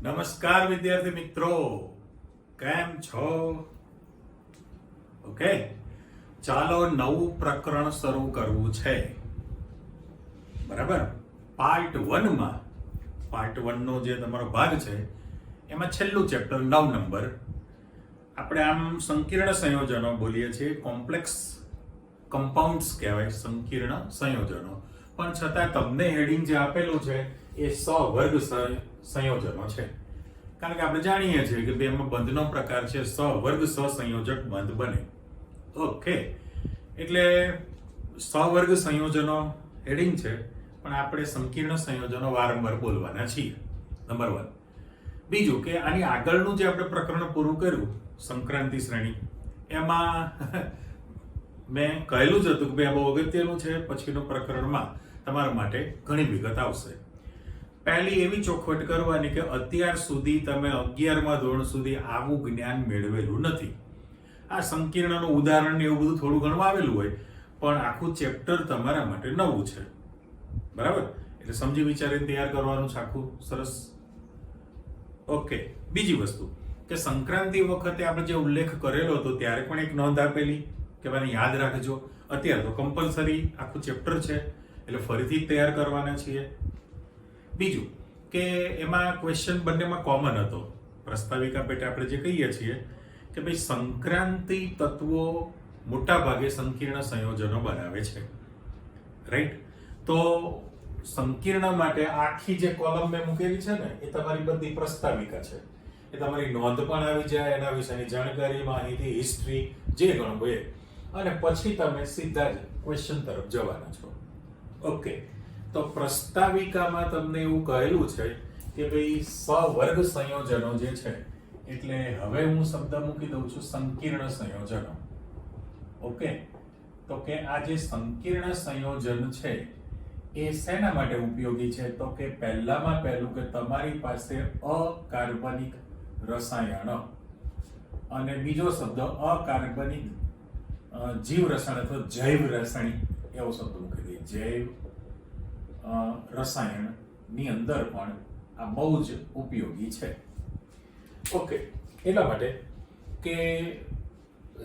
નમસ્કાર વિદ્યાર્થી મિત્રો, કેમ છો? ઓકે, ચાલો નવું પ્રકરણ શરૂ કરવું છે. બરાબર. પાર્ટ 1 નો જે તમારો ભાગ છે એમાં છેલ્લું ચેપ્ટર 9 નંબર. આપણે આમ સંકીર્ણ સંયોજનો બોલીએ છીએ, કોમ્પ્લેક્સ કમ્પાઉન્ડ્સ કહેવાય, સંકીર્ણ સંયોજનો. પણ છતાં તમને હેડિંગ જે આપેલું છે એ સહવર્ગ સંયોજનો છે. કારણ કે આપણે જાણીએ છીએ કે બેમાં બંધનો પ્રકાર છે સહવર્ગ સહસંયોજક બંધ બને. ઓકે, એટલે સહવર્ગ સંયોજનો હેડિંગ છે, પણ આપણે સંકીર્ણ સંયોજનો વારંવાર બોલવાના છીએ. નંબર 1. બીજું કે આની આગળનું જે આપણે પ્રકરણ પૂરું કર્યું, સંક્રાંતિ શ્રેણી, એમાં મેં કહેલું જ હતું કે આ બહુ અગત્યનું છે. પછીનું પ્રકરણમાં તમારા માટે ઘણી વિગત આવશે. પહેલી એવી ચોખવટ કરવાની કે અત્યાર સુધી તમે 11મા ધોરણ સુધી આવું જ્ઞાન મેળવેલું નથી. આ સંકીર્ણનું ઉદાહરણ ને એવું બધું થોડું ઘણું આવેલું હોય, પણ આખું ચેપ્ટર તમારા માટે નવું છે. બરાબર? એટલે સમજી વિચારીને તૈયાર કરવાનું છે આખું. સરસ. ઓકે, બીજી વસ્તુ કે સંક્રાંતિ વખતે આપણે જે ઉલ્લેખ કરેલો હતો ત્યારે પણ એક નોંધ આપેલી કે મને યાદ રાખજો. અત્યારે તો કમ્પલસરી આખું ચેપ્ટર છે એટલે ફરીથી તૈયાર કરવાના છીએ. બીજું કે એમાં ક્વેશ્ચન બંનેમાં કોમન હતો. પ્રસ્તાવિકા પેટે આપણે જે કહીએ છીએ કે ભાઈ સંક્રાંતિ તત્વો મોટા ભાગે સંકીર્ણ સંયોજનો બનાવે છે, રાઈટ? તો સંકીર્ણ માટે આખી જે કોલમ મેં મૂકેલી છે ને એ તમારી બધી પ્રસ્તાવિકા છે. એ તમારી નોંધ પણ આવી જાય, એના વિશેની જાણકારી, માહિતી, હિસ્ટ્રી જે ગણો એ, અને પછી તમે સીધા જ ક્વેશ્ચન તરફ જવાના છો. ઓકે, તો પ્રસ્તાવિકામાં તમને એવું કહેલું છે કે ભાઈ સહવર્ગ સંયોજનો જે છે, એટલે હવે હું શબ્દ મૂકી દઉં છું સંકીર્ણ સંયોજનો. ઓકે, તો કે આ જે સંકીર્ણ સંયોજન છે એ શેના માટે ઉપયોગી છે? તો કે પહેલામાં પહેલું કે તમારી પાસે અકાર્બનિક રસાયણ, અને બીજો શબ્દ અકાર્બનિક જીવ રસાયણ અથવા જૈવ રાસાયણિક એવો શબ્દ મૂકી દઈએ. જૈવ રસાયણ ની અંદર પણ આ બહુ જ ઉપયોગી છે. ઓકે, એટલા માટે કે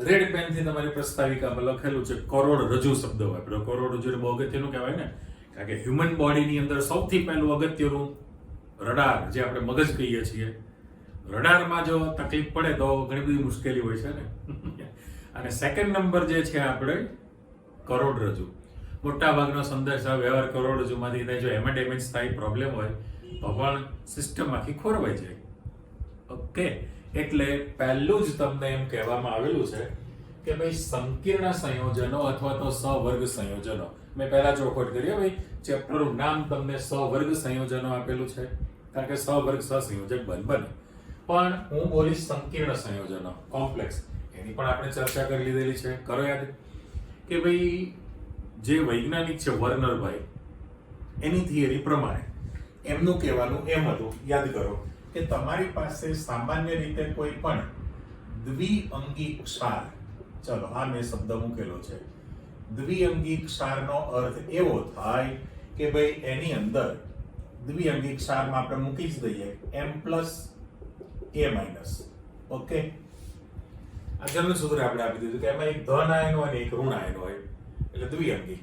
રેડ પેન થી તમારી પ્રસ્તાવિકામાં લખેલું છે કરોડરજ્જુ શબ્દ વાપર્યો. કરોડરજ્જુ એટલે બહુ અગત્યનું કહેવાય ને, કારણ કે હ્યુમન બોડીની અંદર સૌથી પહેલું અગત્યનું રડાર, જે આપણે મગજ કહીએ છીએ, રડારમાં જો તકલીફ પડે તો ઘણી બધી મુશ્કેલી હોય છે ને. અને સેકન્ડ નંબર જે છે આપણે કરોડરજ્જુ. મોટા ભાગનો સંદેશા વ્યવહાર કરોડરજ્જુમાંથી થાય. જો એમાં ડેમેજ થાય, પ્રોબ્લેમ હોય તો પણ સિસ્ટમ આખી ખોરવાઈ જાય. ઓકે, એટલે પહેલું જ તમને એમ કહેવામાં આવેલું છે કે ભાઈ સંકીર્ણ સંયોજનો અથવા તો સહવર્ગ સંયોજનો. મેં પહેલા ચોખવટ કરી, ભાઈ ચેપ્ટરનું નામ તમને સહવર્ગ સંયોજનો આપેલું છે કારણ કે સહવર્ગ સહસંયોજક બને. પણ હું બોલીશ સંકીર્ણ સંયોજનો, કોમ્પ્લેક્સ. એની પણ આપણે ચર્ચા કરી લીધેલી છે. કરો યાદ કે ભાઈ જે વૈજ્ઞાનિક છે વર્નરભાઈ, એની થિયરી પ્રમાણે એમનું કહેવાનું એમ હતું, યાદ કરો, કે તમારી પાસે સામાન્ય રીતે કોઈ પણ દ્વિઅંગી ક્ષાર, ચલો આ મેં શબ્દ મૂકેલો છે, દ્વિઅંગી ક્ષારનો અર્થ એવો થાય કે ભાઈ એની અંદર દ્વિઅંગી ક્ષારમાં આપણે મૂકી જ દઈએ M+A-. ઓકે, આ જનરલ સૂત્ર આપણે આપી દીધું કે એમાં એક ધન આયન હોય અને એક ઋણ આયન હોય, એટલે દ્વિઅંગી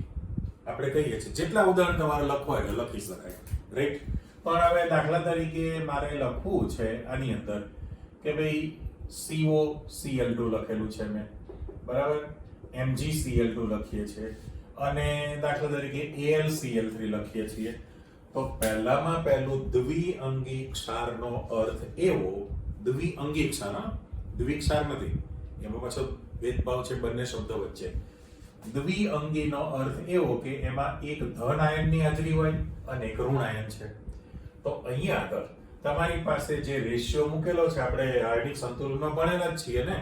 આપણે કહીએ છીએ. જેટલા ઉદાહરણ તમારે લખવા એટલે લખી શકાય, રાઈટ? પણ હવે દાખલા તરીકે મારે લખવું છે આની અંદર કે ભાઈ COCl2 લખેલું છે મેં, બરાબર? MgCl2 લખીએ છીએ અને દાખલા તરીકે AlCl3 લખીએ છીએ. તો પહેલામાં પહેલું દ્વિઅંગી ક્ષારનો અર્થ એવો, દ્વિઅંગી ક્ષાર, દ્વિક્ષાર નથી, એમાં પાછો ભેદભાવ છે બંને શબ્દો વચ્ચે. દ્વિઅંગીનો અર્થ એવો કે એમાં એક ધન આયનની હાજરી હોય અને એક ઋણ આયન છે. તો અહીંયા આગળ તમારી પાસે જે રેશિયો મૂકેલો છે, આપણે હાર્ડિક સંતુલનમાં ભણેલા જ છીએ ને,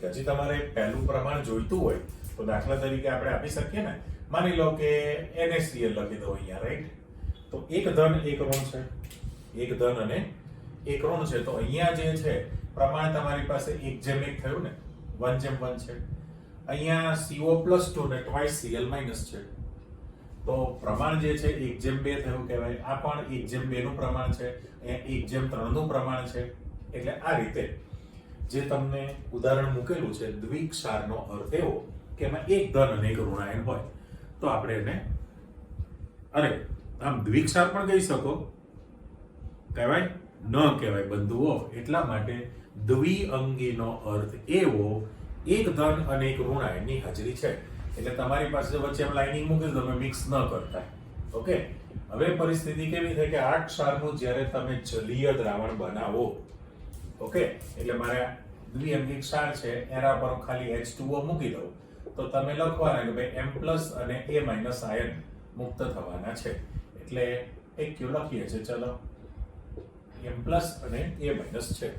કે હજી તમારે પહેલું પ્રમાણ જોઈતું હોય તો દાખલા તરીકે આપણે આપી શકીએ ને. માની લો કે NaCl લખી દો અહીંયા, રાઈટ? તો એક ધન એક ઋણ છે, એક ધન અને એક ઋણ છે. તો અહીંયા જે છે પ્રમાણ તમારી પાસે 1:1 થયું ને, 1:1 છે. અહીંયા CO+2 ને twice Cl- છે. તો પ્રમાણ જે છે 1:2 થયું કહેવાય. આ પણ 1:2 નું પ્રમાણ છે, અહીંયા 1:3 નું પ્રમાણ છે. એટલે આ રીતે જે તમને ઉદાહરણ મૂકેલું છે, દ્વિક્ષારનો અર્થ એવો કે એમાં એક ધન અને એક ઋણાયન હોય, તો આપણે એને આમ દ્વિક્ષાર પણ કહી શકો, કહેવાય ન કહેવાય બંધુઓ. એટલા માટે દ્વિઅંગીનો અર્થ એવો એક ધન અને એક ઋણાયનની હાજરી છે. એટલે તમારી પાસે વચ્ચે એમ લાઇનિંગ મૂકી તમે મિક્સ ન કરતા. ઓકે, હવે પરિસ્થિતિ કેવી થાય કે આ ક્ષારનું જ્યારે તમે જલીય દ્રાવણ બનાવો, ઓકે, એટલે મારે દ્વિઅંગી ક્ષાર છે એના પર ખાલી H2O મૂકી દઉં, તો તમે લખવાના કે ભાઈ M+ અને A- આયન મુક્ત થવાના છે. એટલે એક ક્યુ લખીએ છે, ચલો M+ અને A- છે.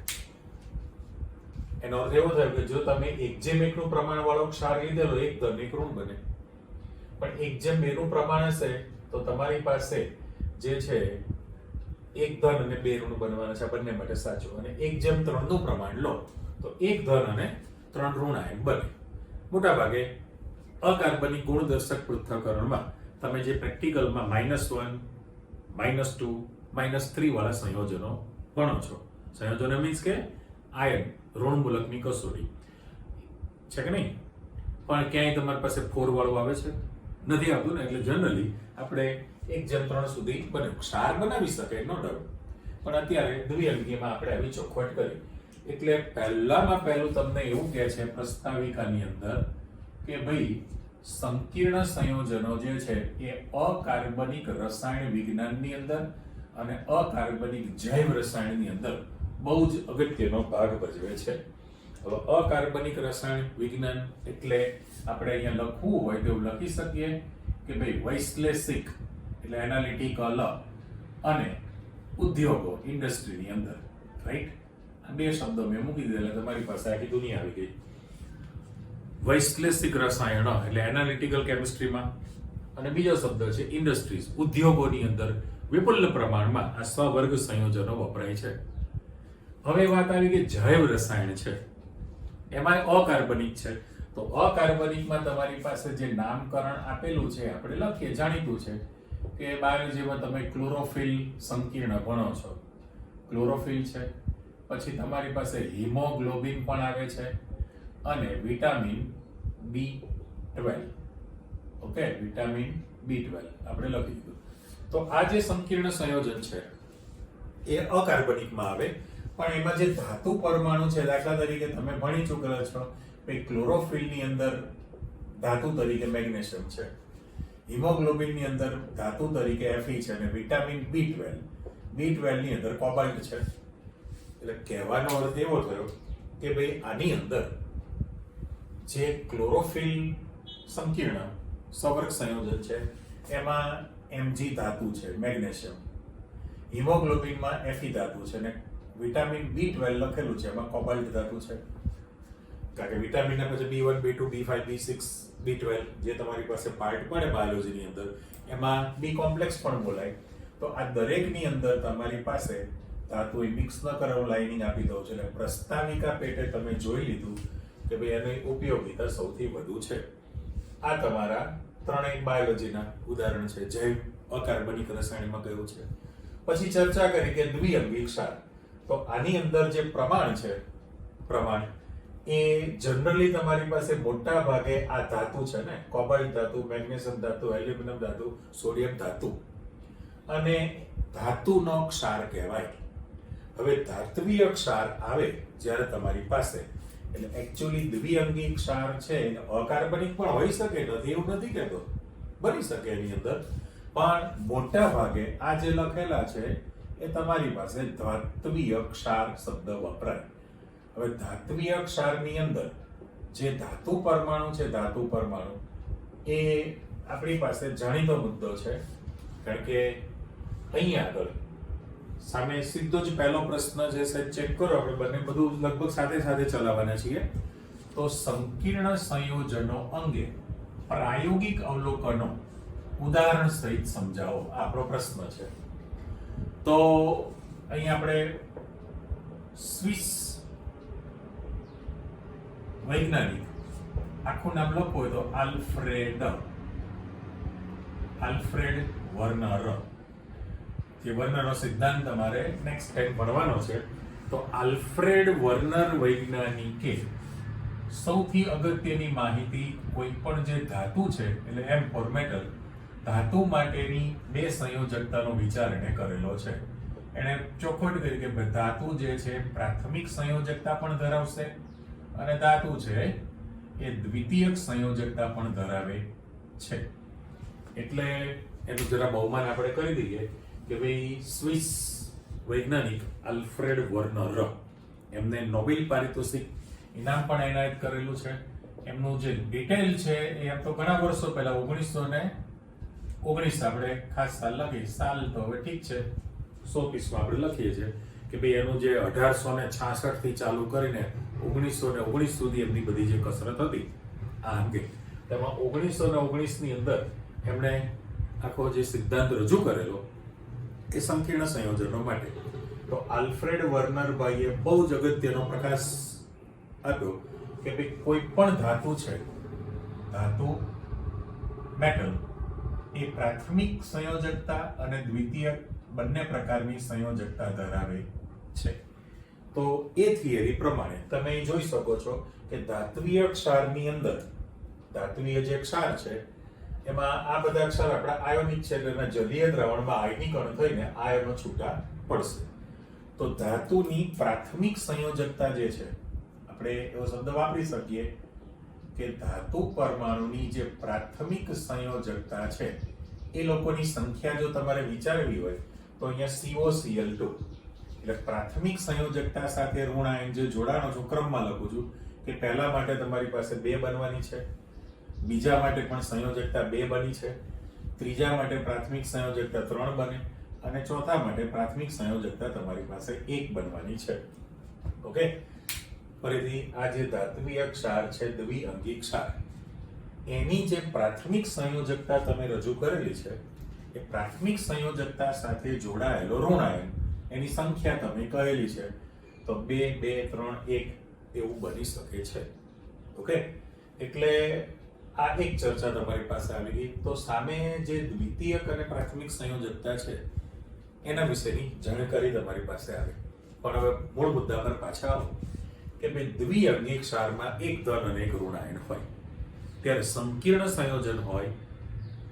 એનો અર્થ એવો થયો કે જો તમે 1:1 નું પ્રમાણ વાળો ક્ષાર લીધેલો, એક ધન એક ઋણ બને. પણ 1:2 નું પ્રમાણ હશે તો તમારી પાસે જે છે એક ધન અને બે ઋણ બનવાના છે, બંને માટે સાચું. અને 1:3 નું પ્રમાણ લો તો એક ધન અને 3 ઋણાયન બને. મોટા ભાગે અકાર્બનિક ગુણદર્શક પૃથ્થકરણમાં તમે જે પ્રેક્ટિકલમાં -1, -2, -3 વાળા સંયોજનો ભણો છો. સંયોજનો મીન્સ કે આયન ઋણ મૂલકની કસોટી છે કે નહીં? પણ ક્યાંય તમારી પાસે 4 વાળું આવે છે? નથી આવતું ને. એટલે જનરલી આપણે 1:3 સુધી બને ક્ષાર બનાવી શકે, નો ડાઉટ. પણ અત્યારે દ્વિઅંગીમાં આપણે આવી ચોખવટ કરી. એટલે પહેલામાં પહેલું તમને એવું કહે છે પ્રસ્તાવિકાની અંદર કે ભાઈ સંકીર્ણ સંયોજનો જે છે એ અકાર્બનિક રસાયણ વિજ્ઞાનની અંદર અને અકાર્બનિક જૈવ રસાયણની અંદર બહુ જ અગત્યનો ભાગ ભજવે છે. હવે અકાર્બનિક રસાયણ વિજ્ઞાન એટલે આપણે અહીંયા લખવું હોય તો એવું લખી શકીએ કે ભાઈ વૈશ્લેષિક એટલે એનાલિટિકલ અને ઉદ્યોગો ઇન્ડસ્ટ્રીની અંદર, રાઈટ? આ બે શબ્દો મેં મૂકી દીધા એટલે તમારી પાસે આખી દુનિયા આવી ગઈ. વૈશ્લેષિક રસાયણ એટલે એનાલિટિકલ કેમિસ્ટ્રીમાં, અને બીજો શબ્દ છે ઇન્ડસ્ટ્રીઝ, ઉદ્યોગોની અંદર વિપુલ પ્રમાણમાં આ સ્વવર્ગ સંયોજનો વપરાય છે. હવે વાત આવી કે જૈવ રસાયણ છે, એમાં અકાર્બનિક છે. તો અકાર્બનિકમાં તમારી પાસે જે નામકરણ આપેલું છે આપણે લખીએ, જાણીતું છે કે બાયોલોજીમાં તમે ક્લોરોફિલ સંકીર્ણ ભણો છો. ક્લોરોફિલ છે, પછી તમારી પાસે હિમોગ્લોબિન પણ આવે છે અને vitamin B12. Okay, vitamin B12 આપણે લખી દીધું. તો આ જે સંકીર્ણ સંયોજન છે એ અકાર્બનિકમાં આવે. પણ એમાં જે ધાતુ પરમાણુ છે, દાખલા તરીકે તમે ભણી ચૂકેલા છો કે ક્લોરોફિલની અંદર ધાતુ તરીકે મેગ્નેશિયમ છે, હિમોગ્લોબિનની અંદર ધાતુ તરીકે Fe છે, અને વિટામિન B12 ની અંદર કોબાલ્ટ છે. એટલે કહેવાનો અર્થ એવો થયો કે ભાઈ આની અંદર જે ક્લોરોફિલ સંકીર્ણ સવર્ગ સંયોજન છે એમાં Mg ધાતુ છે, મેગ્નેશિયમ. હિમોગ્લોબિનમાં Fe ધાતુ છે, અને વિટામિન B12 લખેલું છે એમાં કોબાલ્ટ ધાતુ છે. કારણ કે વિટામિન ના પછી B1, B2, B5, B6, B12 જે તમારી પાસે પાર્ટ પડે બાયોલોજીની અંદર એમાં B કોમ્પ્લેક્સ પણ બોલાય. તો આ દરેકની અંદર તમારી પાસે ધાતુ મિક્સ ન કરાવું લાઇનિંગ આપી દઉં છે. એટલે પ્રસ્તાવિકા પેટે તમે જોઈ લીધું કે ભાઈ એની ઉપયોગિતા સૌથી વધુ છે. આ તમારા ત્રણેય બાયોલોજીના ઉદાહરણ છે. જૈવ અકાર્બનિક રસાયણમાં કયું છે. પછી ચર્ચા કરી કે દ્વિઅંગી ક્ષાર. તો આની અંદર જે પ્રમાણ એ જનરલી તમારી પાસે મોટા ભાગે આ ધાતુ છે ને, કોબાલ્ટ ધાતુ, મેગ્નેશિયમ ધાતુ, એલ્યુમિનિયમ ધાતુ, સોડિયમ ધાતુ, અને ધાતુનો ક્ષાર કહેવાય. હવે ધાત્વિય ક્ષાર આવે જ્યારે તમારી પાસે, એટલે એકચ્યુઅલી દ્વિઅંગી ક્ષાર છે અકાર્બનિક પણ હોઈ શકે, નથી એવું નથી કહેતો, બની શકે એની અંદર. પણ મોટા ભાગે આ જે લખેલા છે એ તમારી પાસે ધાત્વિય ક્ષાર શબ્દ વપરાય. હવે ધાત્વિય ક્ષારની અંદર જે ધાતુ પરમાણુ છે, ધાતુ પરમાણુ એ આપણી પાસે જાણીતો મુદ્દો છે. કારણ કે અહીંયા આગળ સામે સીધો જ પહેલો પ્રશ્ન જે છે ચેક કરો, આપણે બંને બધું લગભગ સાથે સાથે ચલાવવાના છીએ. તો સંકીર્ણ સંયોજનો અંગે પ્રાયોગિક અવલોકનો ઉદાહરણ સહિત સમજાવો, આપણો પ્રશ્ન છે. તો અહીં આપણે સ્વિસ વૈજ્ઞાનિક આખું નામ લખવું હોય તો આલ્ફ્રેડ આલ્ફ્રેડ વર્નર, જે વર્નરનો સિદ્ધાંત તમારે નેક્સ્ટ ટાઈમ ભણવાનો છે. તો આલ્ફ્રેડ વર્નર વૈજ્ઞાનિકે સૌથી અગત્યની માહિતી કોઈ પણ જે ધાતુ છે એટલે એમ ફોર મેટલ, ધાતુ માટેની બે સંયોજકતાનો વિચાર એણે કરેલો છે. એણે ચોખવટ કરી કે ધાતુ જે છે પ્રાથમિક સંયોજકતા પણ ધરાવશે અને ધાતુ છે એ દ્વિતીયક સંયોજકતા પણ ધરાવે છે. એટલે એનું જરા બહુમાન આપણે કરી દઈએ કે ભાઈ સ્વિસ વૈજ્ઞાનિક આલ્ફ્રેડ વર્નર, એમને નોબેલ પારિતોષિક ઇનામ પણ એનાયત કરેલું છે. એમનું જે ડિટેલ છે એ આમ તો ઘણા વર્ષો પહેલા 1919 આપણે ખાસ સાલ લખી, સાલ તો હવે ઠીક છે 130 આપણે લખીએ છીએ કે ભાઈ એનું જે 1866 થી ચાલુ કરીને 1919 સુધી એમની બધી જે કસરત હતી આ અંગે, તેમાં 1919 ની અંદર એમણે આખો જે સિદ્ધાંત રજૂ કરેલો કે સંકીર્ણ સંયોજનો માટે. તો આલ્ફ્રેડ વર્નર ભાઈએ બહુ જ અગત્યનો પ્રકાશ આપ્યો કે ભાઈ કોઈ પણ ધાતુ છે, ધાતુ મેટલ, એ પ્રાથમિક સંયોજકતા અને દ્વિતીયક બંને પ્રકારની સંયોજકતા ધરાવે છે. તો એ થિયરી પ્રમાણે તમે જોઈ શકો છો કે ધાત્વિય ક્ષારની અંદર, ધાત્વિય જે ક્ષાર છે એમાં આ બધા ક્ષાર આપણા આયોનિક છે એટલે એના જલીય દ્રાવણમાં આયનીકરણ થઈને આયનો છૂટા પડશે. તો ધાતુની પ્રાથમિક સંયોજકતા જે છે, આપણે એવો શબ્દ વાપરી શકીએ કે ધાતુ પરમાણુની જે પ્રાથમિક સંયોજકતા છે એ લોકોની સંખ્યા જો તમારે વિચારવી હોય તો અહીંયા COCl2 એટલે પ્રાથમિક સંયોજકતા સાથે ઋણ આયન જે જોડાણો છું ક્રમમાં લખું છું કે પહેલા માટે તમારી પાસે 2 બનવાની છે, બીજા માટે પણ સંયોજકતા 2 બની છે, ત્રીજા માટે પ્રાથમિક સંયોજકતા 3 બને અને ચોથા માટે પ્રાથમિક સંયોજકતા તમારી પાસે 1 બનવાની છે. ઓકે, ફરીથી આ જે ધાત્વિય ક્ષાર છે દ્વિઅંગી ક્ષાર, એની જે પ્રાથમિક સંયોજકતા તમે રજૂ કરેલી છે એ પ્રાથમિક સંયોજકતા સાથે જોડાયેલો ઋણ આયન એની સંખ્યા તમે કહેલી છે તો 2 2 3 1 એવું બની શકે છે. ઓકે, એટલે આ એક ચર્ચા તમારી પાસે આવી ગઈ. તો સામે જે દ્વિતીયક અને પ્રાથમિક સંયોજકતા છે એના વિશેની જાણકારી તમારી પાસે આવી. પણ હવે મૂળ મુદ્દા પર પાછા આવો કે ભાઈ દ્વિઅંગી ક્ષારમાં એક ધન અને એક ઋણ આયન હોય, ત્યારે સંકીર્ણ સંયોજન હોય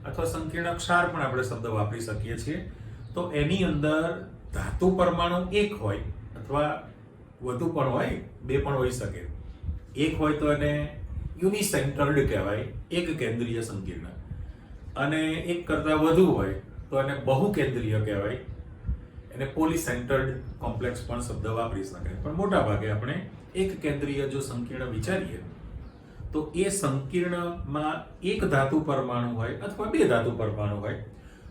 અથવા સંકીર્ણ ક્ષાર પણ આપણે શબ્દ વાપરી શકીએ છીએ. તો એની અંદર ધાતુ પરમાણુ એક હોય અથવા વધુ પણ હોય, 2 પણ હોઈ શકે. એક હોય તો એને યુનિસેન્ટર્ડ કહેવાય, એક કેન્દ્રીય સંકીર્ણ, અને એક કરતા વધુ હોય તો એને બહુ કેન્દ્રીય કહેવાય, એને પોલીસેન્ટર્ડ કોમ્પ્લેક્સ પણ શબ્દ વાપરી શકાય. પણ મોટા ભાગે આપણે એક કેન્દ્રીય જો સંકીર્ણ વિચારીએ તો એ સંકીર્ણમાં એક ધાતુ પરમાણુ હોય અથવા 2 ધાતુ પરમાણુ હોય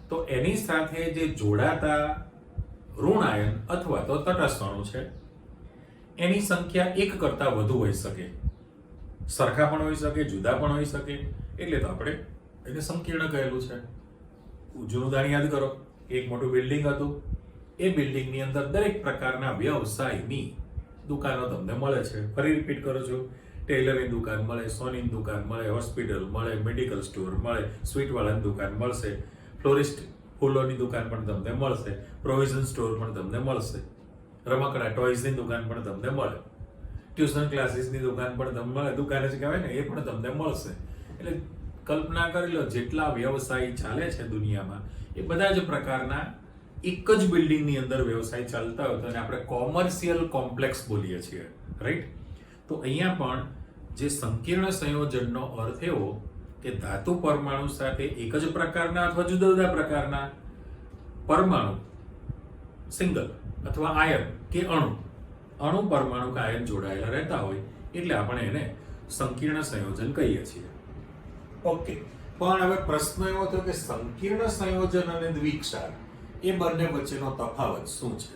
તો એની સાથે જે જોડાતા ઋણ આયન અથવા તો તટસ્થ અણુ છે એની સંખ્યા 1 કરતા વધુ હોઈ શકે, સરખા પણ હોઈ શકે, જુદા પણ હોઈ શકે. એટલે તો આપણે એને સંકીર્ણ કહેલું છે. જૂનું ઉદાહરણ યાદ કરો, એક મોટું બિલ્ડિંગ હતું, એ બિલ્ડિંગની અંદર દરેક પ્રકારના વ્યવસાયની દુકાનો તમને મળે છે. ફરી રિપીટ કરું છું, ટેલરની દુકાન મળે, સોનીની દુકાન મળે, હોસ્પિટલ મળે, મેડિકલ સ્ટોર મળે, સ્વીટવાળાની દુકાન મળશે, ફ્લોરિસ્ટ ફૂલોની દુકાન પણ તમને મળશે, પ્રોવિઝન સ્ટોર પણ તમને મળશે, રમકડા ટોયઝની દુકાન પણ તમને મળે, ટ્યુશન ક્લાસીસની દુકાન પણ તમને મળે, દુકાન જ કહેવાય ને, એ પણ તમને મળશે. એટલે કલ્પના કરી લો જેટલા વ્યવસાય ચાલે છે દુનિયામાં એ બધા જ પ્રકારના એક જ બિલ્ડિંગની અંદર વ્યવસાય ચાલતા હોય તો એને આપણે કોમર્શિયલ કોમ્પ્લેક્સ બોલીએ છીએ, રાઈટ? તો અહીંયા પણ જે સંકીર્ણ સંયોજનનો અર્થ એવો કે ધાતુ પરમાણુ સાથે એક જ પ્રકારના અથવા જુદા જુદા પ્રકારના પરમાણુ, સિંગલ અથવા આયન કે અણુ પરમાણુ કે આયન જોડાયેલા રહેતા હોય એટલે આપણે એને સંકીર્ણ સંયોજન કહીએ છીએ. ઓકે, પણ હવે પ્રશ્ન એવો થયો કે સંકીર્ણ સંયોજન અને દ્વિક્ષાર એ બંને વચ્ચેનો તફાવત શું છે?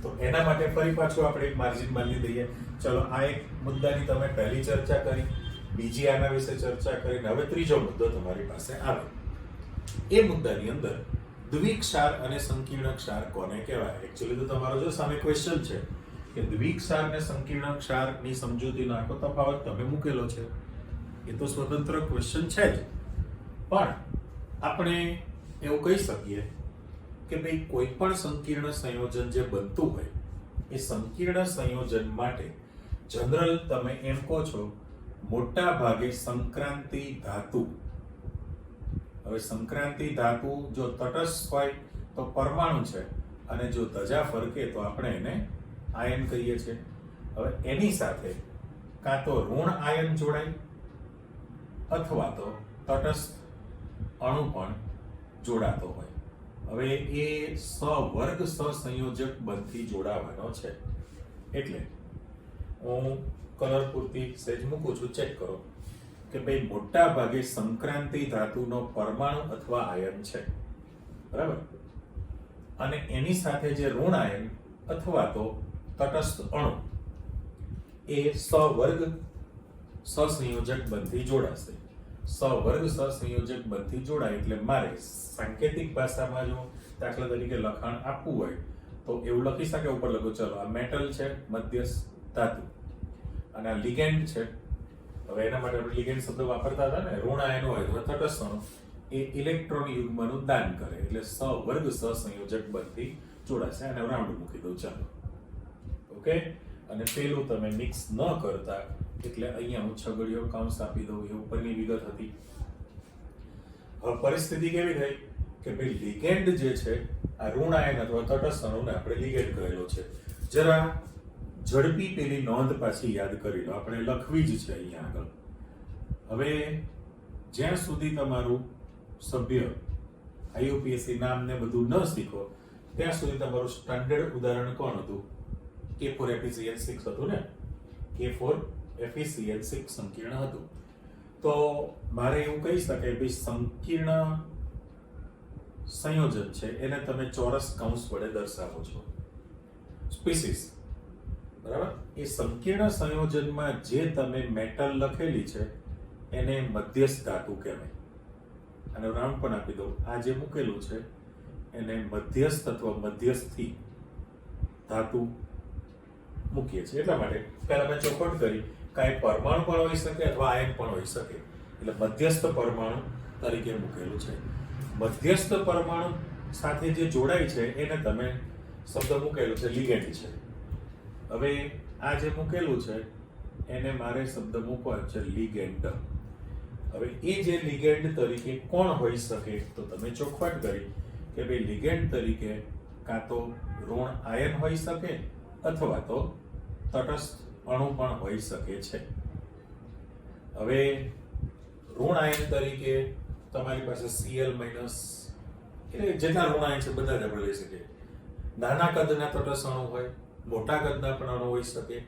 તો એના માટે ફરી પાછું આપણે એક માર્જિન બાંધી દઈએ. ચલો, આ એક મુદ્દાની તમે પહેલી ચર્ચા કરી, બીજી આના વિશે ચર્ચા કરીને હવે ત્રીજો મુદ્દો તમારી પાસે આવે. એ મુદ્દાની અંદર દ્વિક્ષાર અને સંકીર્ણ ક્ષાર કોને કહેવાય? એકચ્યુઅલી તો તમારો જો સામે ક્વેશ્ચન છે કે દ્વિક્ષાર અને સંકીર્ણ ક્ષારની સમજૂતીનો આખો તફાવત તમે મૂકેલો છે, એ તો સ્વતંત્ર ક્વેશ્ચન છે જ, પણ આપણે એવું કહી શકીએ કે ભાઈ કોઈ પણ સંકીર્ણ સંયોજન જે બનતું હોય એ સંકીર્ણ સંયોજન માટે જનરલ તમે એમ કહો છો મોટા ભાગે સંક્રાંતિ ધાતુ. હવે સંક્રાંતિ ધાતુ જો તટસ્થ હોય તો પરમાણુ છે અને જો ધજા ફરકે તો આપણે એને આયન કહીએ છીએ. હવે એની સાથે કાં તો ઋણ આયન જોડાય અથવા તો તટસ્થ અણુ પણ જોડાતો હોય. હવે એ સવર્ગ સહસંયોજક બંધથી જોડાવાનો છે. એટલે હું કલર પૂરતી સહેજ મૂકું છું, ચેક કરો કે ભાઈ મોટા ભાગે સંક્રાંતિ ધાતુનો પરમાણુ અથવા આયન છે, બરાબર, અને એની સાથે જે ઋણ આયન અથવા તો તટસ્થ અણુ એ સવર્ગ સહસંયોજક બંધથી જોડાશે. સવર્ગ સહસંયોજક બંધથી જોડાય એટલે મારે સાંકેતિક ભાષામાં જો દાખલા તરીકે લખાણ આપવું હોય તો એવું લખી શકે. ઉપર લખો, ચલો આ મેટલ છે, મધ્યસ્થ ધાતુ, અને આ લિગેન્ડ છે. હવે એના માટે આપણે લિગેન્ડ શબ્દ વાપરતા હતા ને, ઋણ આયન હોય તો તટસ્થ અણુ એ ઇલેક્ટ્રોન યુગ્મનું દાન કરે એટલે સવર્ગ સહસંયોજક બંધથી જોડાશે. અને રાઉન્ડ મૂકી દઉં, ચાલો, ઓકે. અને પેલું તમે મિક્સ ન કરતા એટલે અહીંયા હું છગડીયો કૌંસ આપી દઉં, એ ઉપરની વિગત હતી. હવે પરિસ્થિતિ કેવી થઈ કે ભાઈ લિગેન્ડ જે છે આ ઋણ આયન અથવા તટસ્થ અણુને આપણે લિગેન્ડ કરેલો છે. જરા ઝડપી પેલી નોંધ પાછી યાદ કરી લો, આપણે લખવી જ છે અહીંયા આગળ. હવે જ્યાં સુધી તમારું સભ્ય IUPAC નામ ને બધું ન શીખો ત્યાં સુધી તમારું સ્ટાન્ડર્ડ ઉદાહરણ કોણ હતું? K4FeCl6 હતું ને, K4FeCl6 સંકીર્ણ હતું. તો મારે એવું કહી શકાય ભાઈ સંકીર્ણ સંયોજન છે એને તમે ચોરસ કૌંસ વડે દર્શાવો છો, સ્પીસીસ, બરાબર. એ સંકીર્ણ સંયોજનમાં જે તમે મેટલ લખેલી છે એને મધ્યસ્થ ધાતુ કહેવાય. અને નામ પણ આપી દઉં, આ જે મૂકેલું છે એને મધ્યસ્થ અથવા મધ્યસ્થી ધાતુ મૂકીએ છીએ. એટલા માટે પહેલા મેં ચોખવટ કરી કાંઈ પરમાણુ પણ હોઈ શકે અથવા આયન પણ હોઈ શકે, એટલે મધ્યસ્થ પરમાણુ તરીકે મૂકેલું છે. મધ્યસ્થ પરમાણુ સાથે જે જોડાય છે એને તમે શબ્દ મૂકેલું છે લિગેન્ડ છે. હવે આ જે મૂકેલું છે એને મારે શબ્દ મૂકવાનો છે લિગેન્ડ. હવે એ જે લિગેન્ડ તરીકે કોણ હોઈ શકે તો તમે ચોખવટ કરી કે ભાઈ લિગેન્ડ તરીકે કાં તો ઋણ આયન હોઈ શકે અથવા તો તટસ્થ અણુ પણ હોઈ શકે છે. હવે ઋણ આયન તરીકે તમારી પાસે Cl- એટલે જેટલા ઋણ આયન છે બધા જ આપણે લઈ શકીએ. નાના કદના તટસ્થ અણુ હોય, મોટા કદના પણ અણુ હોઈ શકે,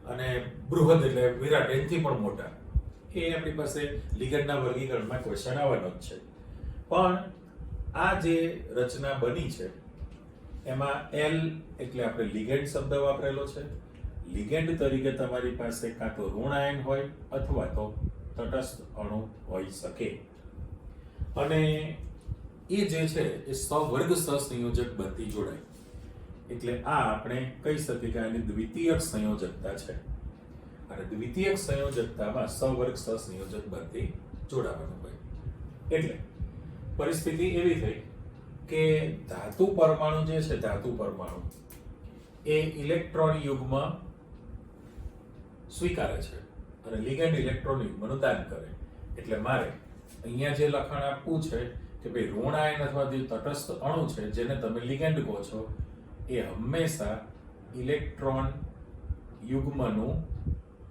અને બૃહદ એટલે વિરાટ એનાથી પણ મોટા, એ આપણી પાસે લિગેન્ડના વર્ગીકરણમાં ક્વેશ્ચન આવવાનો જ છે. પણ આ જે રચના બની છે એમાં L એટલે આપણે લિગેન્ડ શબ્દ વાપરેલો છે. લિગેન્ડ તરીકે તમારી પાસે કાં તો ઋણ આયન હોય અથવા તો તટસ્થ અણુ હોઈ શકે. અને એ જે છે એ સવર્ગ સહસંયોજક બંધથી જોડાય એટલે આ આપણે કહી શકીએ કે આની દ્વિતીયક સંયોજકતા છે. અને દ્વિતીયક સંયોજકતામાં સવર્ગ સહસંયોજક બંધથી જોડાવાનું હોય. એટલે પરિસ્થિતિ એવી થઈ કે ધાતુ પરમાણુ જે છે, ધાતુ પરમાણુ એ ઇલેક્ટ્રોન યુગ્મ સ્વીકારે છે અને લિગેન્ડ ઇલેક્ટ્રોન યુગ્મનું દાન કરે. એટલે મારે અહીંયા જે લખાણ આપવું છે કે ભાઈ ઋણ આયન અથવા જે તટસ્થ અણુ છે જેને તમે લિગેન્ડ કહો છો એ હંમેશા ઇલેક્ટ્રોન યુગ્મનું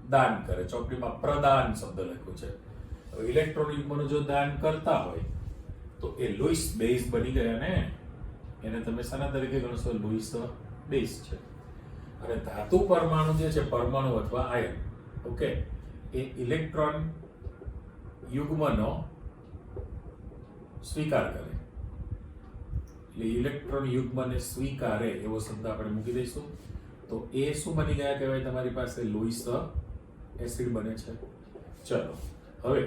દાન કરે. ચોપડીમાં પ્રદાન શબ્દ લખ્યો છે. હવે ઇલેક્ટ્રોન યુગ્મનું જો દાન કરતા હોય તો એ લુઈસ બેઝ બની ગયા ને, એને તમે શાના તરીકે ગણશો? લુઈસ બેઝ છે. અને ધાતુ પરમાણુ જે છે, પરમાણુ અથવા આયન, ઓકે, એ ઇલેક્ટ્રોન યુગ્મનો સ્વીકાર કરે. એટલે ઇલેક્ટ્રોન યુગ્મને સ્વીકારે એવો શબ્દ આપણે મૂકી દઈશું. તો એ શું બની ગયા કહેવાય? તમારી પાસે લુઈસ એસિડ બને છે. ચલો, હવે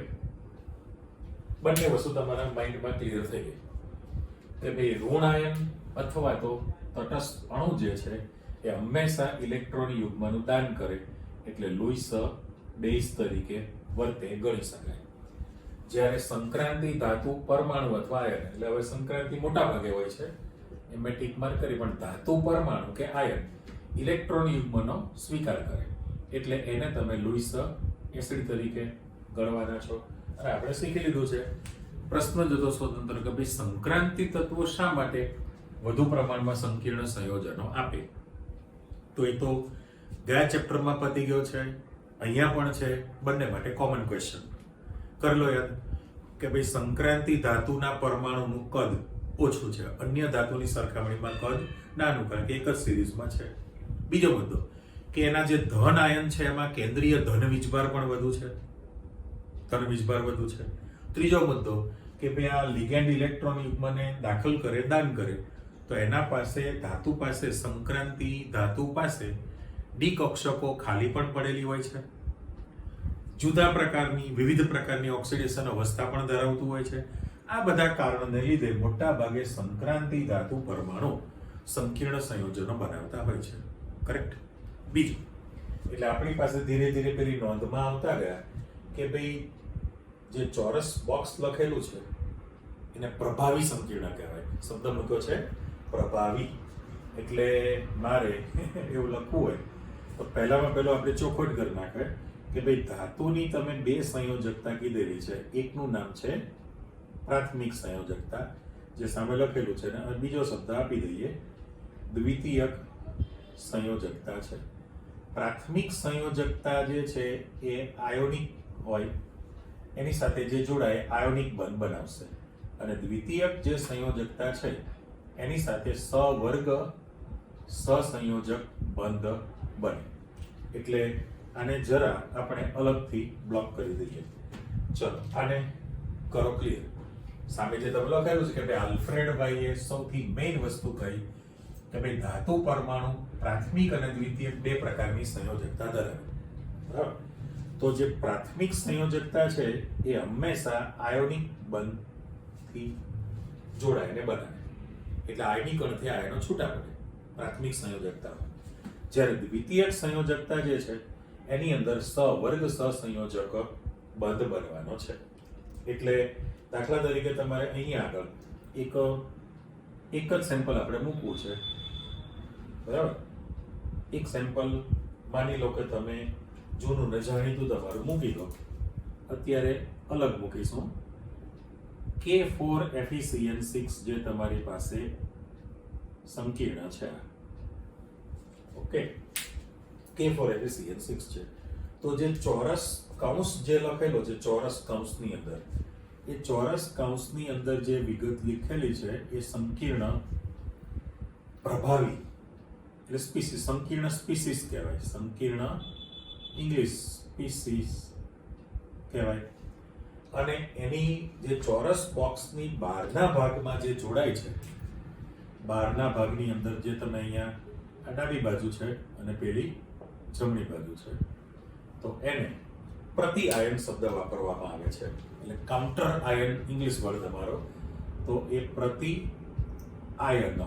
બંને વસ્તુ તમારા માઇન્ડમાં ક્લિયર થઈ ગઈ કે ભાઈ ઋણ આયન અથવા તો તટસ્થ અણુ જે છે એ હંમેશા ઇલેક્ટ્રોન યુગ્મનું દાન કરે એટલે લુઈસ બેઝ તરીકે વર્તે, ગણી શકાય. જ્યારે સંક્રાંતિ ધાતુ પરમાણુ અથવા આયન, એટલે હવે સંક્રાંતિ મોટા ભાગે હોય છે એ મેં ટીક માર્ક કરી, પણ ધાતુ પરમાણુ કે આયન ઇલેક્ટ્રોન યુગ્મનો સ્વીકાર કરે એટલે એને તમે લુઈસ એસિડ તરીકે ગણવાના છો. અને આપણે શીખી લીધું છે પ્રશ્ન જ હતો સ્વતંત્ર કે ભાઈ સંક્રાંતિ તત્વો શા માટે વધુ પ્રમાણમાં સંકીર્ણ સંયોજનો આપે. તો એ તો ગયા ચેપ્ટરમાં પતી ગયો છે, અહીંયા પણ છે, બંને માટે કોમન ક્વેશ્ચન કરી લો યાદ કે ભાઈ સંક્રાંતિ ધાતુના પરમાણુનું કદ ઓછું છે, અન્ય ધાતુની સરખામણીમાં કદ નાનું, કારણ કે એક જ સિરીઝમાં છે. બીજો મુદ્દો કે એના જે ધન આયન છે એમાં કેન્દ્રીય ધન વીજભાર પણ વધુ છે, ધન વીજભાર વધુ છે. ત્રીજો મુદ્દો કે ભાઈ આ લિગેન્ડ ઇલેક્ટ્રોન યુગ્મને દાખલ કરે, દાન કરે, તો એના પાસે ધાતુ પાસે સંક્રાંતિ ધાતુ પાસે ડી કક્ષકો ખાલી પણ પડેલી હોય છે, જુદા પ્રકારની વિવિધ પ્રકારની ઓક્સિડેશન અવસ્થા પણ ધરાવતું હોય છે. આ બધા કારણોને લીધે મોટા ભાગે સંક્રાંતિ ધાતુ પરમાણુ સંકીર્ણ સંયોજનો બનાવતા હોય છે. કરેક્ટ. બીજું એટલે આપણી પાસે ધીરે ધીરે પેલી નોંધમાં આવતા ગયા કે ભાઈ જે ચોરસ બોક્સ લખેલું છે એને પ્રભાવી સંકીર્ણ કહેવાય. શબ્દ મૂક્યો છે પ્રભાવી, એટલે મારે એવું લખવું હોય તો પહેલામાં પહેલો આપણે ચોખવટ કરી નાખે કે ભાઈ ધાતુની તમે બે સંયોજકતા કીધેલી છે, એકનું નામ છે પ્રાથમિક સંયોજકતા જે સામે લખેલું છે, અને બીજો શબ્દ આપી દઈએ દ્વિતીયક સંયોજકતા છે. પ્રાથમિક સંયોજકતા જે છે એ આયોનિક હોય, એની સાથે જે જોડાય આયોનિક બંધ બનાવશે, અને દ્વિતીયક જે સંયોજકતા છે એની સાથે સવર્ગ સહસંયોજક બંધ બને. એટલે આને જરા આપણે અલગથી બ્લોક કરી દઈએ. ચલો આને કરો ક્લિયર. સામે જે તમે લખાયું છે કે ભાઈ આલ્ફ્રેડભાઈએ સૌથી મેઇન વસ્તુ કહી કે ભાઈ ધાતુ પરમાણુ પ્રાથમિક અને દ્વિતીયક બે પ્રકારની સંયોજકતા ધરાવે. બરાબર. તો જે પ્રાથમિક સંયોજકતા છે એ હંમેશા આયોનિક બંધથી જોડાઈને બનાવે, એટલે આયનિક અણથી આયનો છૂટા પડે પ્રાથમિક સંયોજકતા. જ્યારે દ્વિતીયક સંયોજકતા જે છે એની અંદર સવર્ગ સહસંયોજક બંધ બનવાનો છે. એટલે દાખલા તરીકે તમારે અહીંયા આગળ એક જ સેમ્પલ આપણે મૂકવું છે. બરાબર. એક સેમ્પલ માની લો કે તમે જૂનું ને જાણીતું તમારું મૂકી દો. અત્યારે અલગ મૂકીશું K4FeCN6 જે તમારી પાસે સંકીર્ણ છે. ઓકે, K4FeCN6 છે. તો જે ચોરસ કૌંસ જે લખેલો છે ચોરસ કૌંસની અંદર, એ ચોરસ કૌંસની અંદર જે વિગત લીખેલી છે એ સંકીર્ણ પ્રભાવી એટલે સ્પીસીસ, સંકીર્ણ સ્પીસીસ કહેવાય. સંકીર્ણ ઇંગ્લિશ સ્પીસીસ કહેવાય. અને એની જે ચોરસ બોક્સની બહારના ભાગમાં જે જોડાય છે, બહારના ભાગની અંદર જે તમે અહીંયા આ ડાબી બાજુ છે અને પેલી જમણી બાજુ છે, તો એને પ્રતિ આયન શબ્દ વાપરવામાં આવે છે. એટલે કાઉન્ટર આયન ઇંગ્લિશ વર્ડ તમારો, તો એ પ્રતિ આયન.